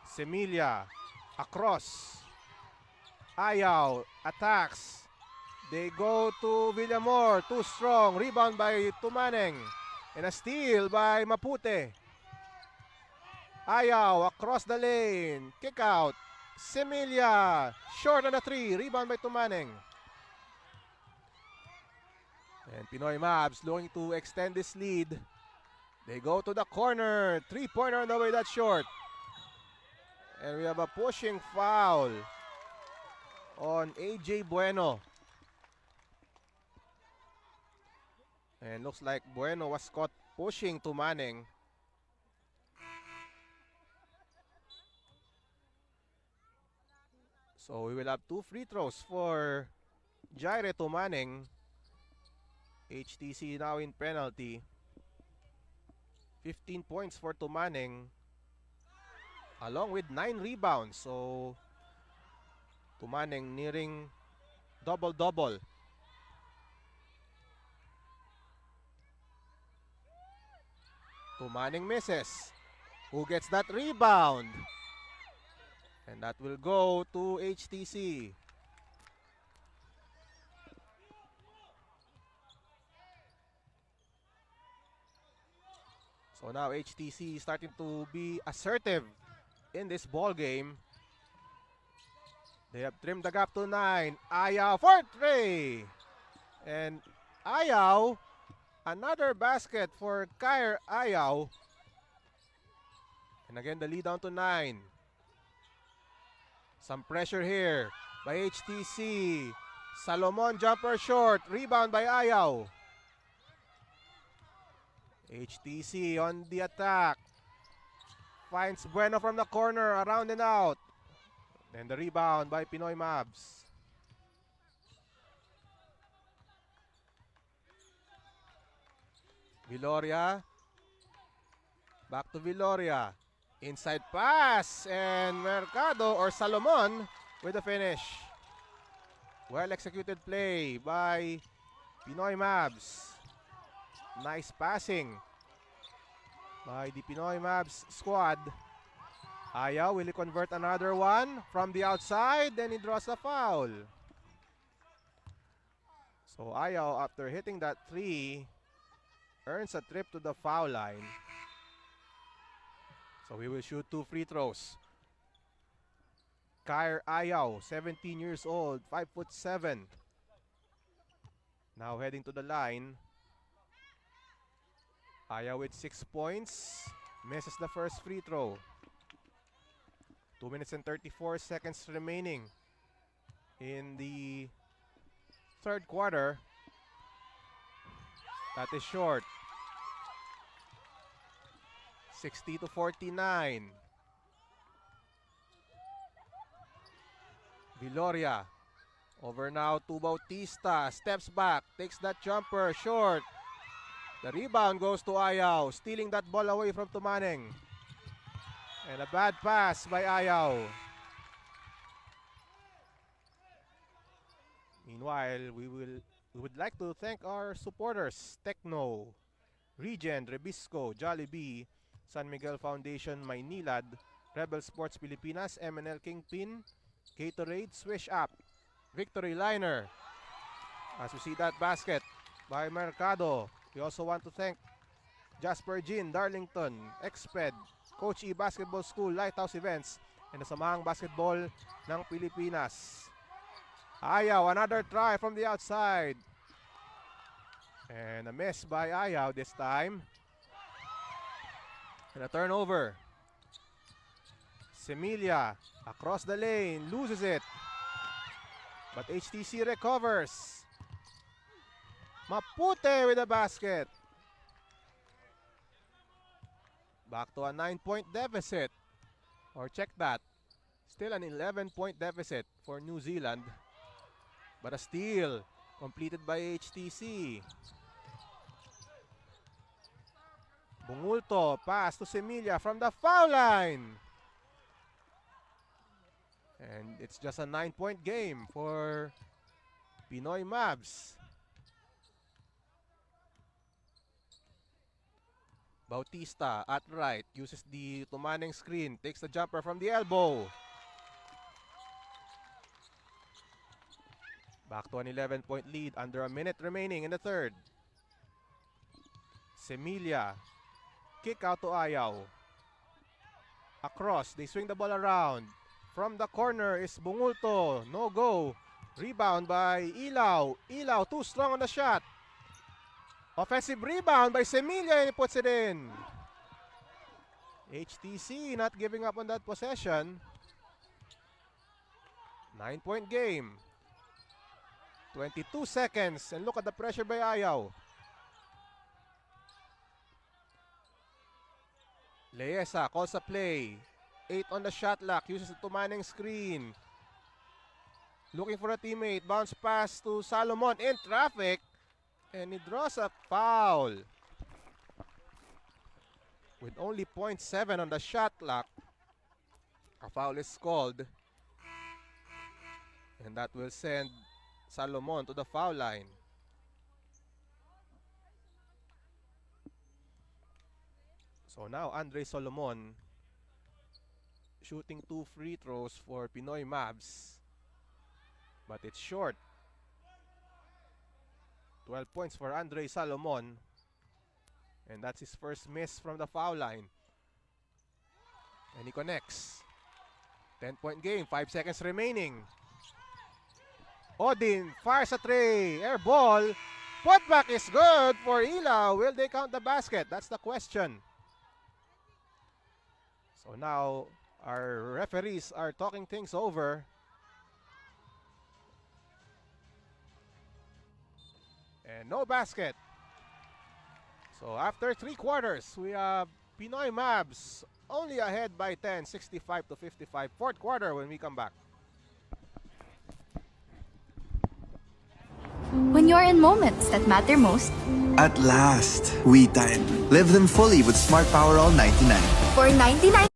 Semilla across. Ayaw attacks. They go to Villamor. Too strong. Rebound by Tumaneng. And a steal by Mapute. Ayaw across the lane. Kick out. Semilla. Short on the 3. Rebound by Tumaneng. And Pinoy Mavs looking to extend this lead. They go to the corner. 3-pointer on the way, that's short. And we have a pushing foul on AJ Bueno. And looks like Bueno was caught pushing Tumaneng. So we will have 2 free throws for Jaire Tumaneng. HTC now in penalty. 15 points for Tumaneng, along with 9 rebounds. So Tumaneng nearing double-double. Tumaneng misses. Who gets that rebound? And that will go to HTC. So now HTC is starting to be assertive in this ball game. They have trimmed the gap to 9. Ayaw for 3. And Ayaw, another basket for Kair Ayaw. And again, the lead down to 9. Some pressure here by HTC. Salomon jumper short. Rebound by Ayaw. HTC on the attack. Finds Bueno from the corner, around and out. And the rebound by Pinoy Mavs. Viloria. Back to Viloria. Inside pass. And Mercado or Salomon with the finish. Well executed play by Pinoy Mavs. Nice passing by the Pinoy Mavs squad. Ayaw, will he convert another one from the outside? Then he draws a foul. So Ayaw, after hitting that three, earns a trip to the foul line. So he will shoot 2 free throws. Kair Ayaw, 17 years old, 5'7". Now heading to the line. Ayaw with 6 points. Misses the first free throw. 2 minutes and 34 seconds remaining in the third quarter. That is short. 60-49. Viloria. Over now to Bautista. Steps back. Takes that jumper. Short. The rebound goes to Ayaw. Stealing that ball away from Tumaneng. And a bad pass by Ayaw. Meanwhile, we would like to thank our supporters. Techno, Regen, Rebisco, Jollibee, San Miguel Foundation, Maynilad, Rebel Sports Pilipinas, MNL Kingpin, Gatorade, Swish App, Victory Liner. As we see that basket by Mercado. We also want to thank Jasper Jean, Darlington, Exped, Coach E Basketball School, Lighthouse Events, and the Samahang Basketball ng Pilipinas. Ayaw, another try from the outside. And a miss by Ayaw this time. And a turnover. Semilia across the lane, loses it. But HTC recovers. Mapute with the basket. Back to a 9-point deficit. Or check that. Still an 11-point deficit for New Zealand. But a steal completed by HTC. Bungulto, pass to Semilia from the foul line. And it's just a 9-point game for Pinoy Mavs. Bautista at right, uses the Tumaneng screen, takes the jumper from the elbow. Back to an 11-point lead, under a minute remaining in the third. Semilia, kick out to Ayaw. Across, they swing the ball around. From the corner is Bungulto, no go. Rebound by Ilaw. Ilaw too strong on the shot. Offensive rebound by Semilia and he puts it in. HTC not giving up on that possession. 9-point game. 22 seconds and look at the pressure by Ayaw. Leesa calls a play. 8 on the shot clock, uses the Tumaneng screen. Looking for a teammate, bounce pass to Salomon in traffic. And he draws a foul. With only 0.7 on the shot clock, a foul is called. And that will send Salomon to the foul line. So now Andre Solomon shooting 2 free throws for Pinoy Mavs. But it's short. 12 points for Andre Salomon. And that's his first miss from the foul line. And he connects. 10-point game, 5 seconds remaining. Odin fires a three. Air ball. Putback is good for Ilaw. Will they count the basket? That's the question. So now our referees are talking things over. And no basket. So after 3 quarters, we have Pinoy Mavs only ahead by 10, 65 to 55. Fourth quarter when we come back. When you're in moments that matter most, At last, we time. Live them fully with Smart Power All 99. for 99.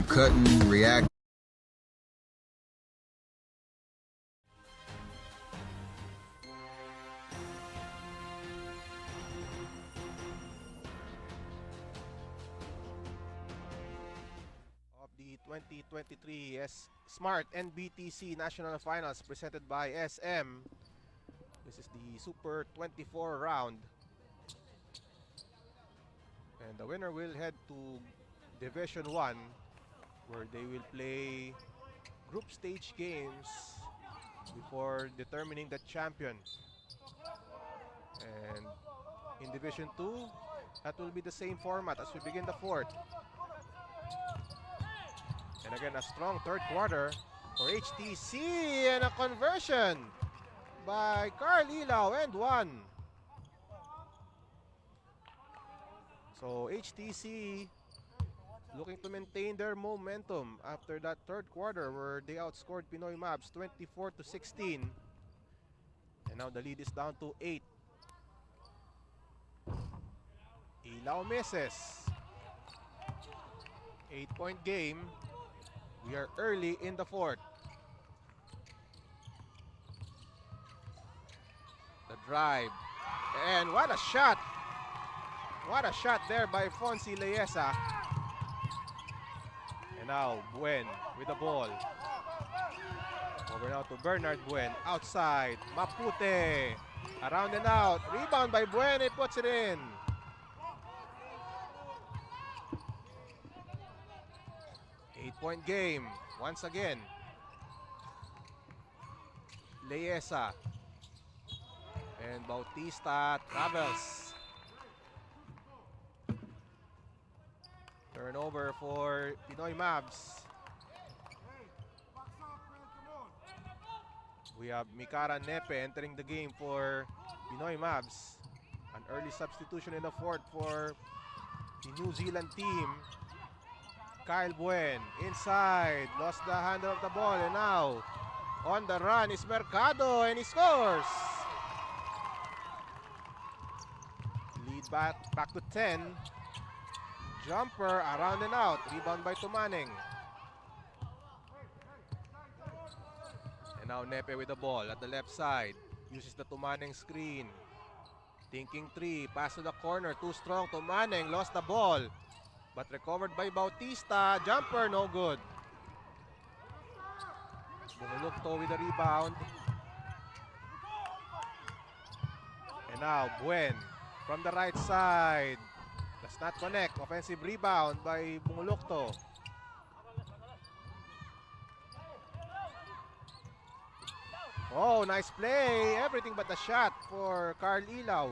Cutting, react. Of the 2023 Smart NBTC National Finals presented by SM. This is the Super 24 round. And the winner will head to Division 1 where they will play group stage games before determining the champion. And in Division 2, that will be the same format as we begin the fourth. And again, a strong third quarter for HTC and a conversion by Carl Ilaw and one. So HTC looking to maintain their momentum after that third quarter where they outscored Pinoy Mavs 24 to 16. And now the lead is down to 8. Ilaw misses. 8-point game. We are early in the fourth. The drive. And what a shot! What a shot there by Fonzie Leesa. And now Buen with the ball. Over now to Bernard Buen. Outside. Mapute. Around and out. Rebound by Buen. He puts it in. Eight-point game. Once again. Leesa. And Bautista travels. Turnover for Pinoy Mavs. We have Mikara Nepe entering the game for Pinoy Mavs. An early substitution in the fourth for the New Zealand team. Kyle Buen inside. Lost the handle of the ball and now on the run is Mercado and he scores. Lead back to 10. Jumper around and out. Rebound by Tumaneng. And now Nepe with the ball at the left side. Uses the Tumaneng screen. Thinking three. Pass to the corner. Too strong. Tumaneng lost the ball. But recovered by Bautista. Jumper no good. Bumulukto with the rebound. And now Buen from the right side. Does not connect. Offensive rebound by Bumulukto. Oh, nice play. Everything but the shot for Carl Ilaw.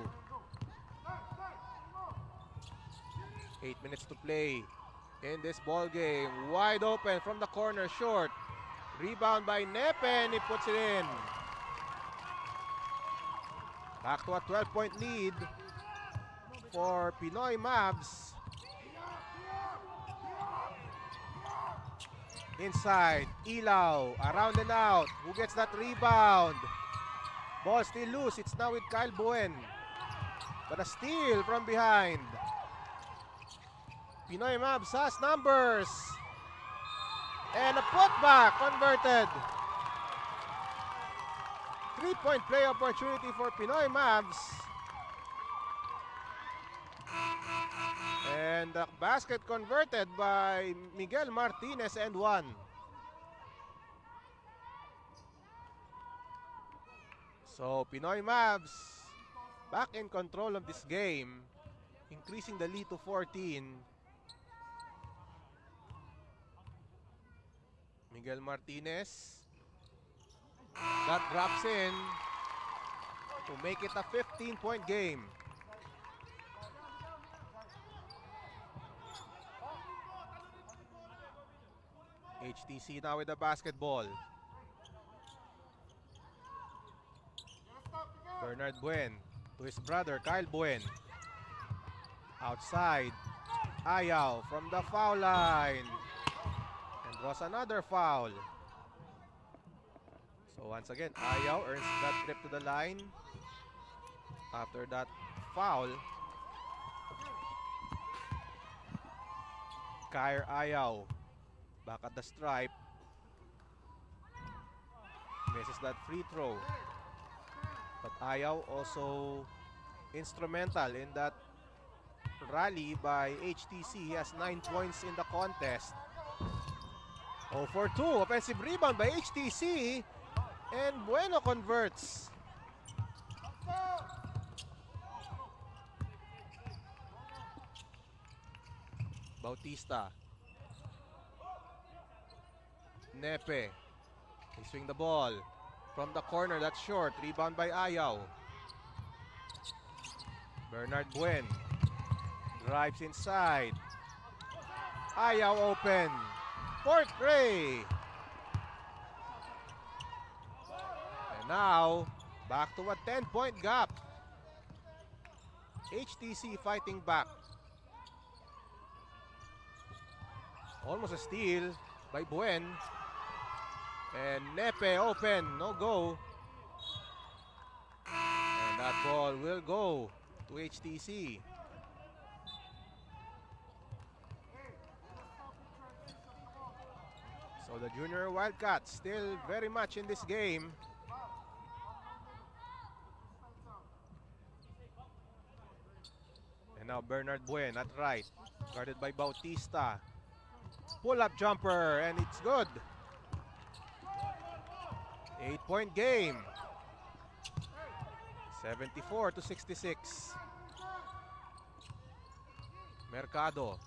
8 minutes to play in this ball game. Wide open from the corner, short. Rebound by Nepe and he puts it in. Back to a 12-point lead for Pinoy Mavs. Inside, Ilaw, around and out. Who gets that rebound? Ball still loose. It's now with Kyle Buen. But a steal from behind. Pinoy Mavs has numbers. And a putback converted. 3-point play opportunity for Pinoy Mavs. And the basket converted by Miguel Martinez and one. So Pinoy Mavs back in control of this game, increasing the lead to 14. Miguel Martinez. That drops in to make it a 15-point game. HTC now with the basketball. Bernard Buen to his brother Kyle Buen. Outside, Ayaw from the foul line and draws another foul. So once again, Ayaw earns that trip to the line after that foul. Kyre Ayaw back at the stripe. Misses that free throw. But Ayaw also instrumental in that rally by HTC. He has 9 points in the contest. 0 for 2. Offensive rebound by HTC. And Bueno converts. Bautista. Nepe. They swing the ball from the corner. That's short. Rebound by Ayaw. Bernard Buen drives inside. Ayaw open. Fort Gray. And now, back to a 10-point gap. HTC fighting back. Almost a steal by Buen. And Nepe open, no go. And that ball will go to HTC. So the Junior Wildcats still very much in this game. And now Bernard Buen at right, guarded by Bautista. Pull-up jumper, and it's good. 8-point game. 74-66. Mercado.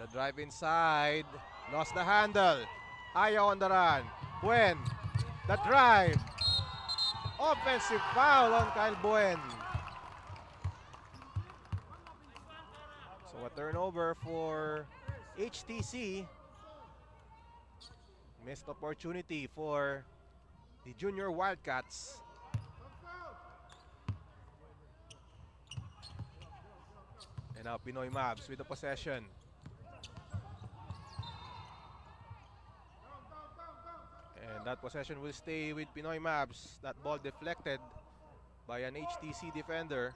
The drive inside. Lost the handle. Ayaw on the run. Buen. The drive. Offensive foul on Kyle Buen. So a turnover for HTC. Missed opportunity for the Junior Wildcats. And now Pinoy Mavs with the possession. And that possession will stay with Pinoy Mavs. That ball deflected by an HTC defender.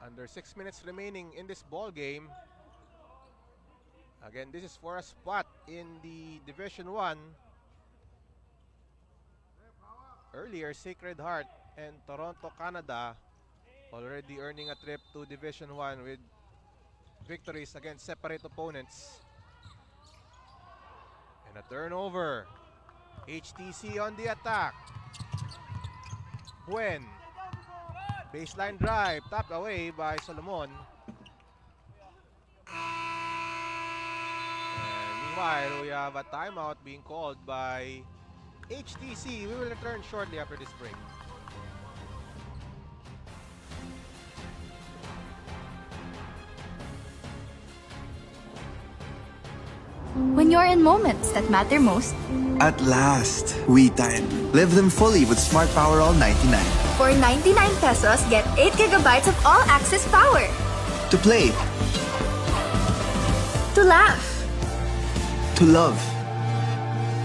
Under 6 minutes remaining in this ball game. Again, this is for a spot in the Division 1. Earlier, Sacred Heart and Toronto, Canada already earning a trip to Division 1 with victories against separate opponents. And a turnover. HTC on the attack. Buen. Baseline drive, tapped away by Solomon. And meanwhile, we have a timeout being called by HTC. We will return shortly after this break. When you're in moments that matter most, At last, we time. Live them fully with Smart Power All 99. for 99 pesos, get 8 gigabytes of all-access power. To play, To laugh. to love,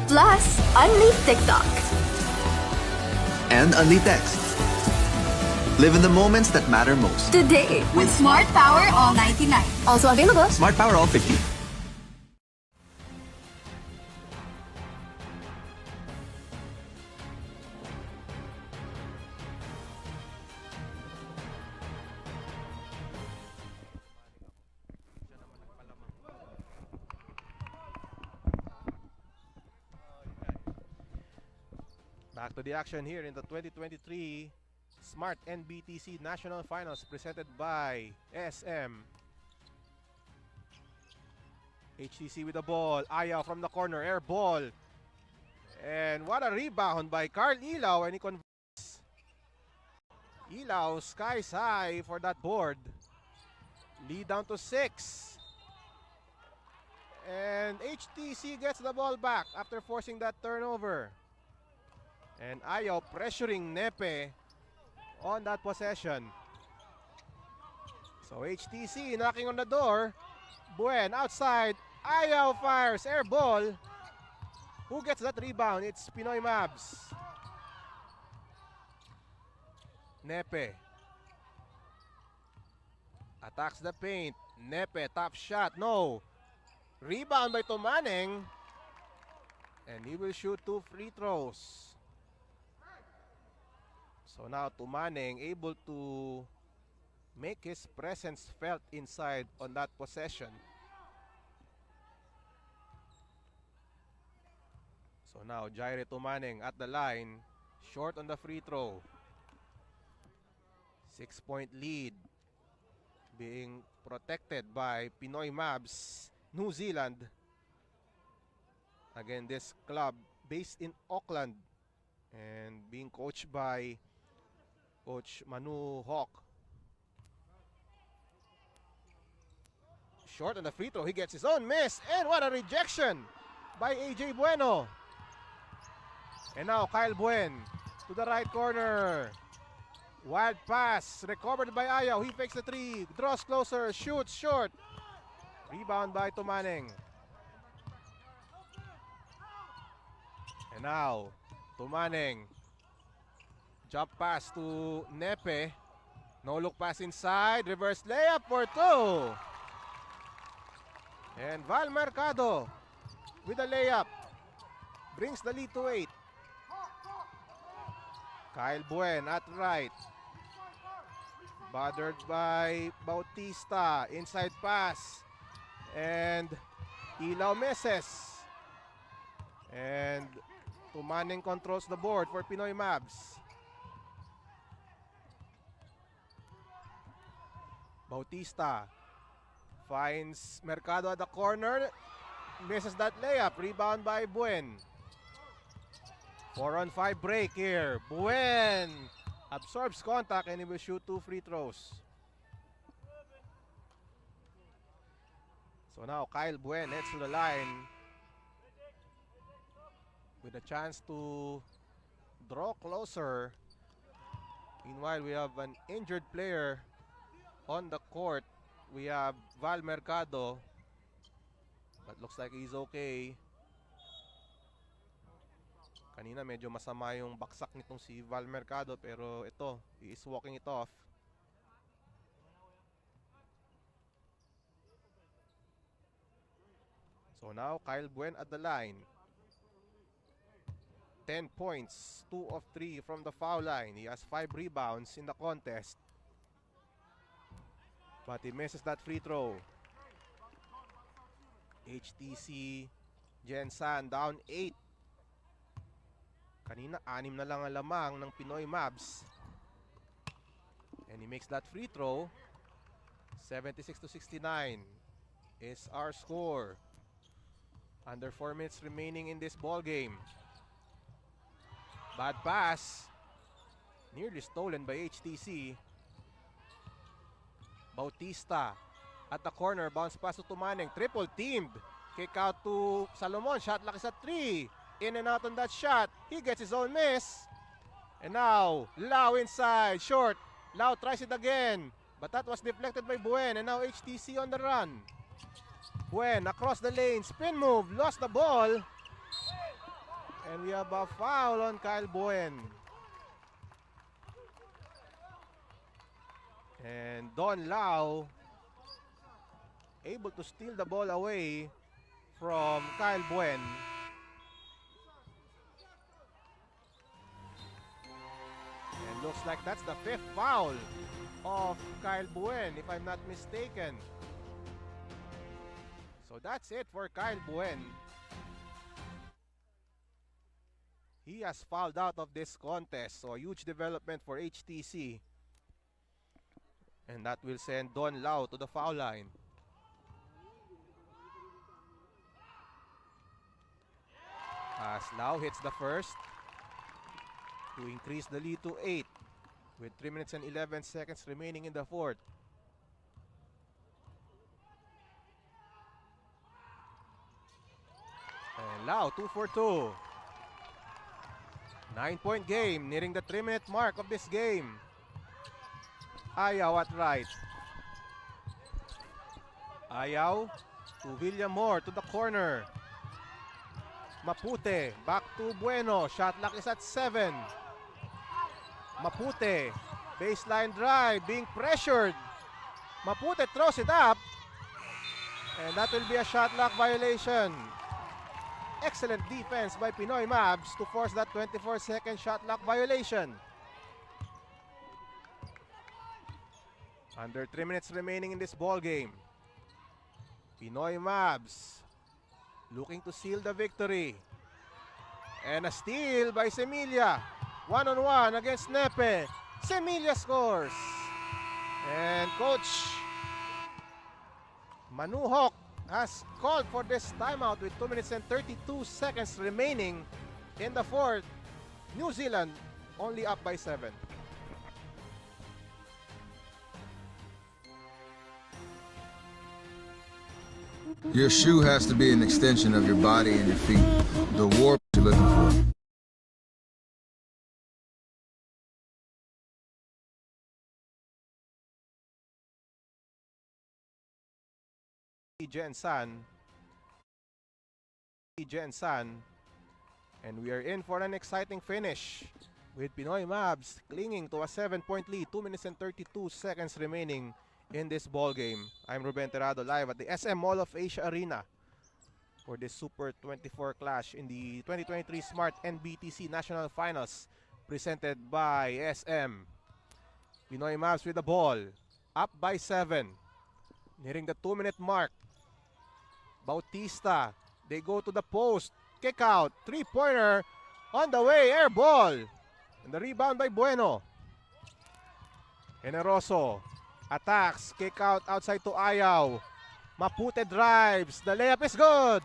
Plus, unleash TikTok. and only text. Live in the moments that matter most. Today, with Smart Power All 99. Also available. Smart Power All 50. Back to the action here in the 2023 Smart NBTC National Finals presented by SM. HTC with the ball. Ayaw from the corner. Air ball. And what a rebound by Carl Ilaw, and he converts. Ilaw skies high for that board. Lead down to 6. And HTC gets the ball back after forcing that turnover. And Ayaw pressuring Nepe on that possession. So HTC knocking on the door. Buen outside. Ayaw fires air ball. Who gets that rebound? It's Pinoy Mavs. Nepe attacks the paint. Nepe, top shot, no. Rebound by Tumaneng. And he will shoot 2 free throws. So now Tumaneng able to make his presence felt inside on that possession. So now Jaire Tumaneng at the line, short on the free throw. 6-point lead being protected by Pinoy Mavs, New Zealand. Again, this club based in Auckland and being coached by Coach Manu Hawk. Short on the free throw, he gets his own miss, and what a rejection by AJ Bueno. And now Kyle Buen to the right corner. Wild pass, recovered by Ayaw. He fakes the 3, draws closer, shoots short. Rebound by Tumaneng. And now, Tumaneng. Jump pass to Nepe. No look pass inside, reverse layup for 2. And Val Mercado with a layup. Brings the lead to 8. Kyle Buen at right. Bothered by Bautista. Inside pass. And Ilaw misses. And Tumaneng controls the board for Pinoy Mavs. Bautista finds Mercado at the corner. Misses that layup. Rebound by Buen. 4-on-5 break here. Buen absorbs contact and he will shoot 2 free throws. So now Kyle Buen heads to the line with a chance to draw closer. Meanwhile, we have an injured player on the court. We have Val Mercado, but looks like he's okay. Kanina medyo masama yung baksak nitong si Val Mercado, pero ito, he is walking it off. So now Kyle Buen at the line. 10 points, 2 of 3 from the foul line. He has 5 rebounds in the contest. But he misses that free throw. HTC Gensan down 8. Kanina 6 na lang ang lamang ng Pinoy Mavs. And he makes that free throw. 76-69 is our score. Under 4 minutes remaining in this ball game. Bad pass. Nearly stolen by HTC. Bautista at the corner. Bounce pass to Tumaneng. Triple teamed. Kick out to Salomon. Shot clock is at 3. In and out on that shot. He gets his own miss. And now, Lau inside. Short. Lau tries it again. But that was deflected by Buen. And now HTC on the run. Buen across the lane. Spin move. Lost the ball. And we have a foul on Kyle Buen. And Don Lau able to steal the ball away from Kyle Buen. And looks like that's the 5th foul of Kyle Buen, if I'm not mistaken. So that's it for Kyle Buen. He has fouled out of this contest. So a huge development for HTC. And that will send Don Lau to the foul line. As Lau hits the first to increase the lead to 8. with 3 minutes and 11 seconds remaining in the fourth. And Lau, 2 for 2. 9-point game, nearing the 3-minute mark of this game. Ayaw at right. Ayaw to Villamor to the corner. Mapute, back to Bueno. Shot clock is at 7. Mapute, baseline drive, being pressured. Mapute throws it up. And that will be a shot clock violation. Excellent defense by Pinoy Mavs to force that 24-second shot clock violation. Under 3 minutes remaining in this ball game. Pinoy Mavs looking to seal the victory. And a steal by Semilla. One-on-one against Nepe. Semilla scores. And Coach Manuhok has called for this timeout with 2 minutes and 32 seconds remaining in the fourth. New Zealand only up by 7. Your shoe has to be an extension of your body and your feet. The warp you're looking for. Jensan, and we are in for an exciting finish with Pinoy Mavs clinging to a 7-point lead. 2 minutes and 32 seconds remaining in this ball game. I'm Ruben Terrado live at the SM Mall of Asia Arena for this Super 24 clash in the 2023 Smart NBTC National Finals presented by SM. Pinoy Mavs with the ball, up by 7, nearing the 2-minute mark. Bautista, they go to the post, kick out, 3-pointer on the way, air ball. And the rebound by Bueno. Generoso attacks, kick out outside to Ayaw. Mapute drives, the layup is good.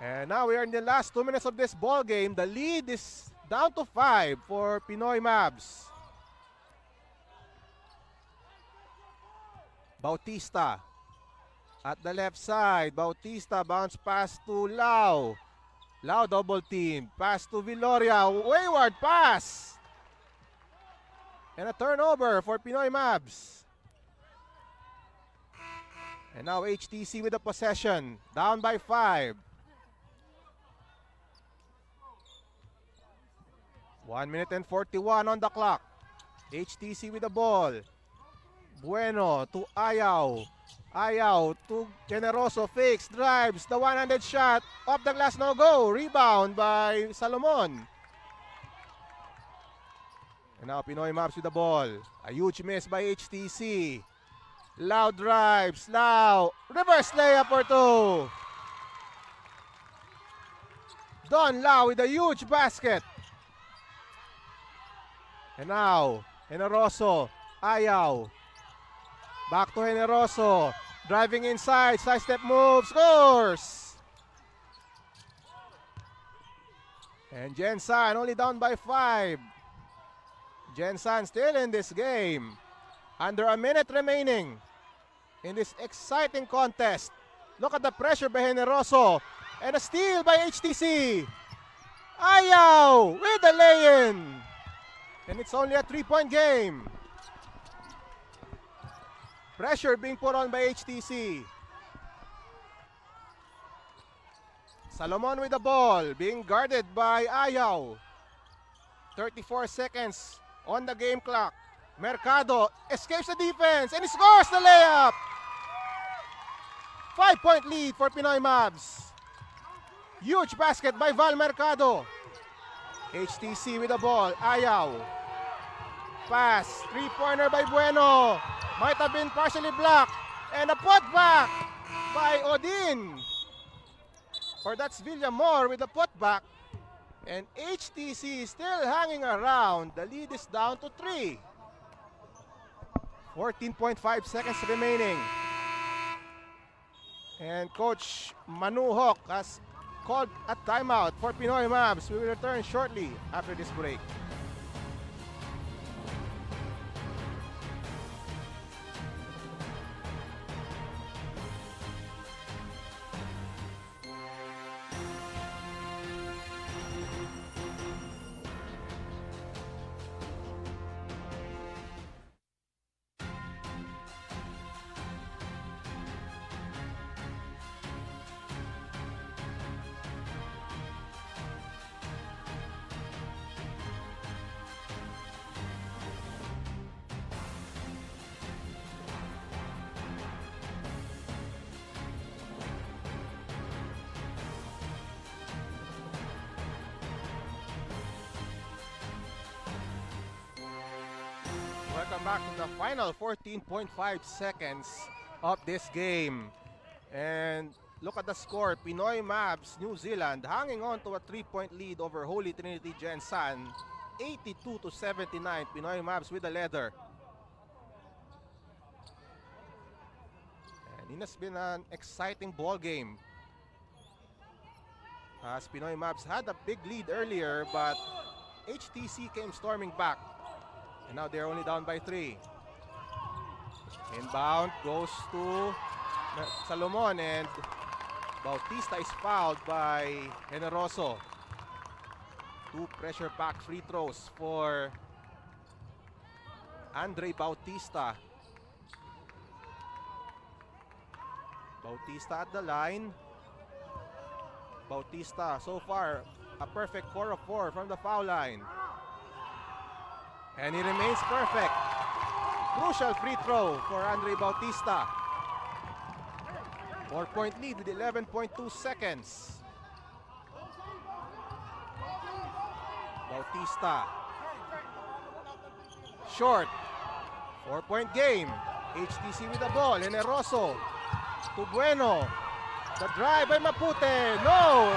And now we are in the last 2 minutes of this ball game. The lead is down to 5 for Pinoy Mavs. Bautista at the left side. Bautista bounce pass to Lau. Lau double team. Pass to Viloria. Wayward pass. And a turnover for Pinoy Mavs. And now HTC with the possession. Down by 5. 1 minute and 41 on the clock. HTC with the ball. Bueno to Ayaw. Ayaw to Generoso, fakes, drives, the one-handed shot, off the glass, no go, rebound by Salomon. And now Pinoy Mavs with the ball, a huge miss by HTC. Lau drives, Lau, reverse layup for 2. Don Lau with a huge basket. And now, Generoso, Ayaw. Back to Generoso. Driving inside. Side step move. Scores! And Jensan only down by 5. Jensan still in this game. Under a minute remaining in this exciting contest. Look at the pressure by Generoso. And a steal by HTC. Ayaw with the lay-in. And it's only a 3-point game. Pressure being put on by HTC. Salomon with the ball, being guarded by Ayaw. 34 seconds on the game clock. Mercado escapes the defense and he scores the layup. 5-point lead for Pinoy Mavs. Huge basket by Val Mercado. HTC with the ball, Ayaw. Pass, 3-pointer by Bueno. Might have been partially blocked. And a putback by Odin. Or that's Villamor with the putback. And HTC is still hanging around. The lead is down to 3. 14.5 seconds remaining. And Coach Manuhok has called a timeout for Pinoy Mavs. We will return shortly after this break. back to the final 14.5 seconds of this game. And look at the score. Pinoy Mavs, New Zealand, hanging on to a 3-point lead over Holy Trinity Gensan. 82-79. Pinoy Mavs with the leather. And it has been an exciting ball game. As Pinoy Mavs had a big lead earlier, but HTC came storming back. And now they're only down by 3. Inbound goes to Salomon, and Bautista is fouled by Generoso. 2 pressure back free throws for Andre Bautista. Bautista at the line. Bautista so far a perfect 4 of 4 from the foul line. And he remains perfect. Crucial free throw for Andre Bautista. 4-point lead with 11.2 seconds. Bautista. Short. 4-point game. HTC with the ball. Generoso. To Bueno. The drive by Mapute. No!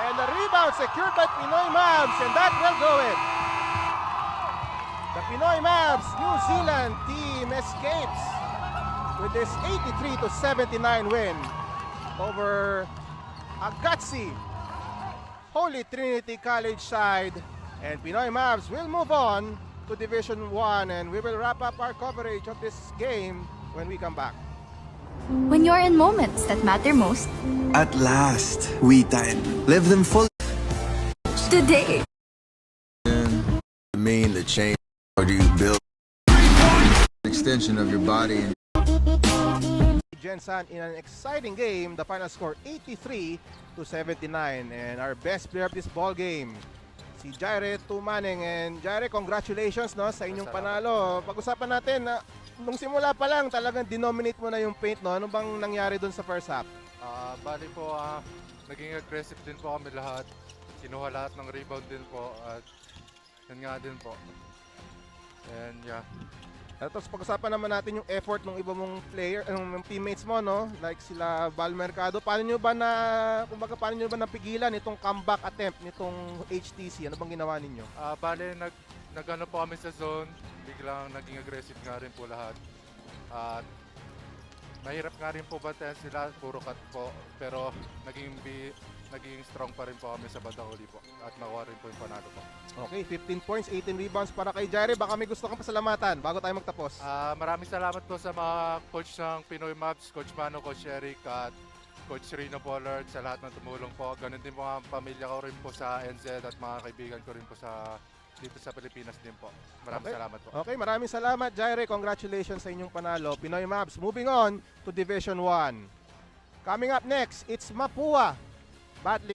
And the rebound secured by Pinoy Mavs. And that will go in. The Pinoy Mavs New Zealand team escapes with this 83-79 win over Agatsi Holy Trinity College side. And Pinoy Mavs will move on to Division 1, and we will wrap up our coverage of this game when we come back. When you're in moments that matter most, At last, we time. Live them full. today. Mean to change, or do you build an extension of your body and Gensan in an exciting game. The final score 83-79, and our best player of this ball game, si Jaire Tumaneng. And Jaire, congratulations no sa inyong panalo. Pag-usapan natin na nung simula pa lang talagang denominate mo na yung paint, no? Ano bang nangyari doon sa first half? Bali po, naging aggressive din po kami lahat. Kinuha lahat ng rebound din po at yun nga din po. And yeah. Tapos pag-usapan naman natin yung effort ng iba mong player, ng teammates mo, no? Like sila Val Mercado. Paano nyo ba napigilan itong comeback attempt nitong HTC? Ano bang ginawa ninyo? Bali, nag-ano po kami sa zone. Biglang naging aggressive nga rin po lahat. At mahirap nga rin po bantayan sila, puro cut po. Pero naging strong pa rin po kami sa bandang huli po. At nakuha rin po yung panalo po. Okay, 15 points, 18 rebounds para kay Jaire. Baka may gusto kang pasalamatan bago tayo magtapos. Maraming salamat po sa mga coach ng Pinoy Mavs, Coach Mano, Coach Eric, at Coach Rino Pollard, sa lahat ng tumulong po. Ganun din po ang pamilya ko rin po sa NZ at mga kaibigan ko rin po dito sa Pilipinas din po. Maraming salamat po. Okay, maraming salamat, Jaire. Congratulations sa inyong panalo. Pinoy Mavs moving on to Division 1. Coming up next, it's Mapua battling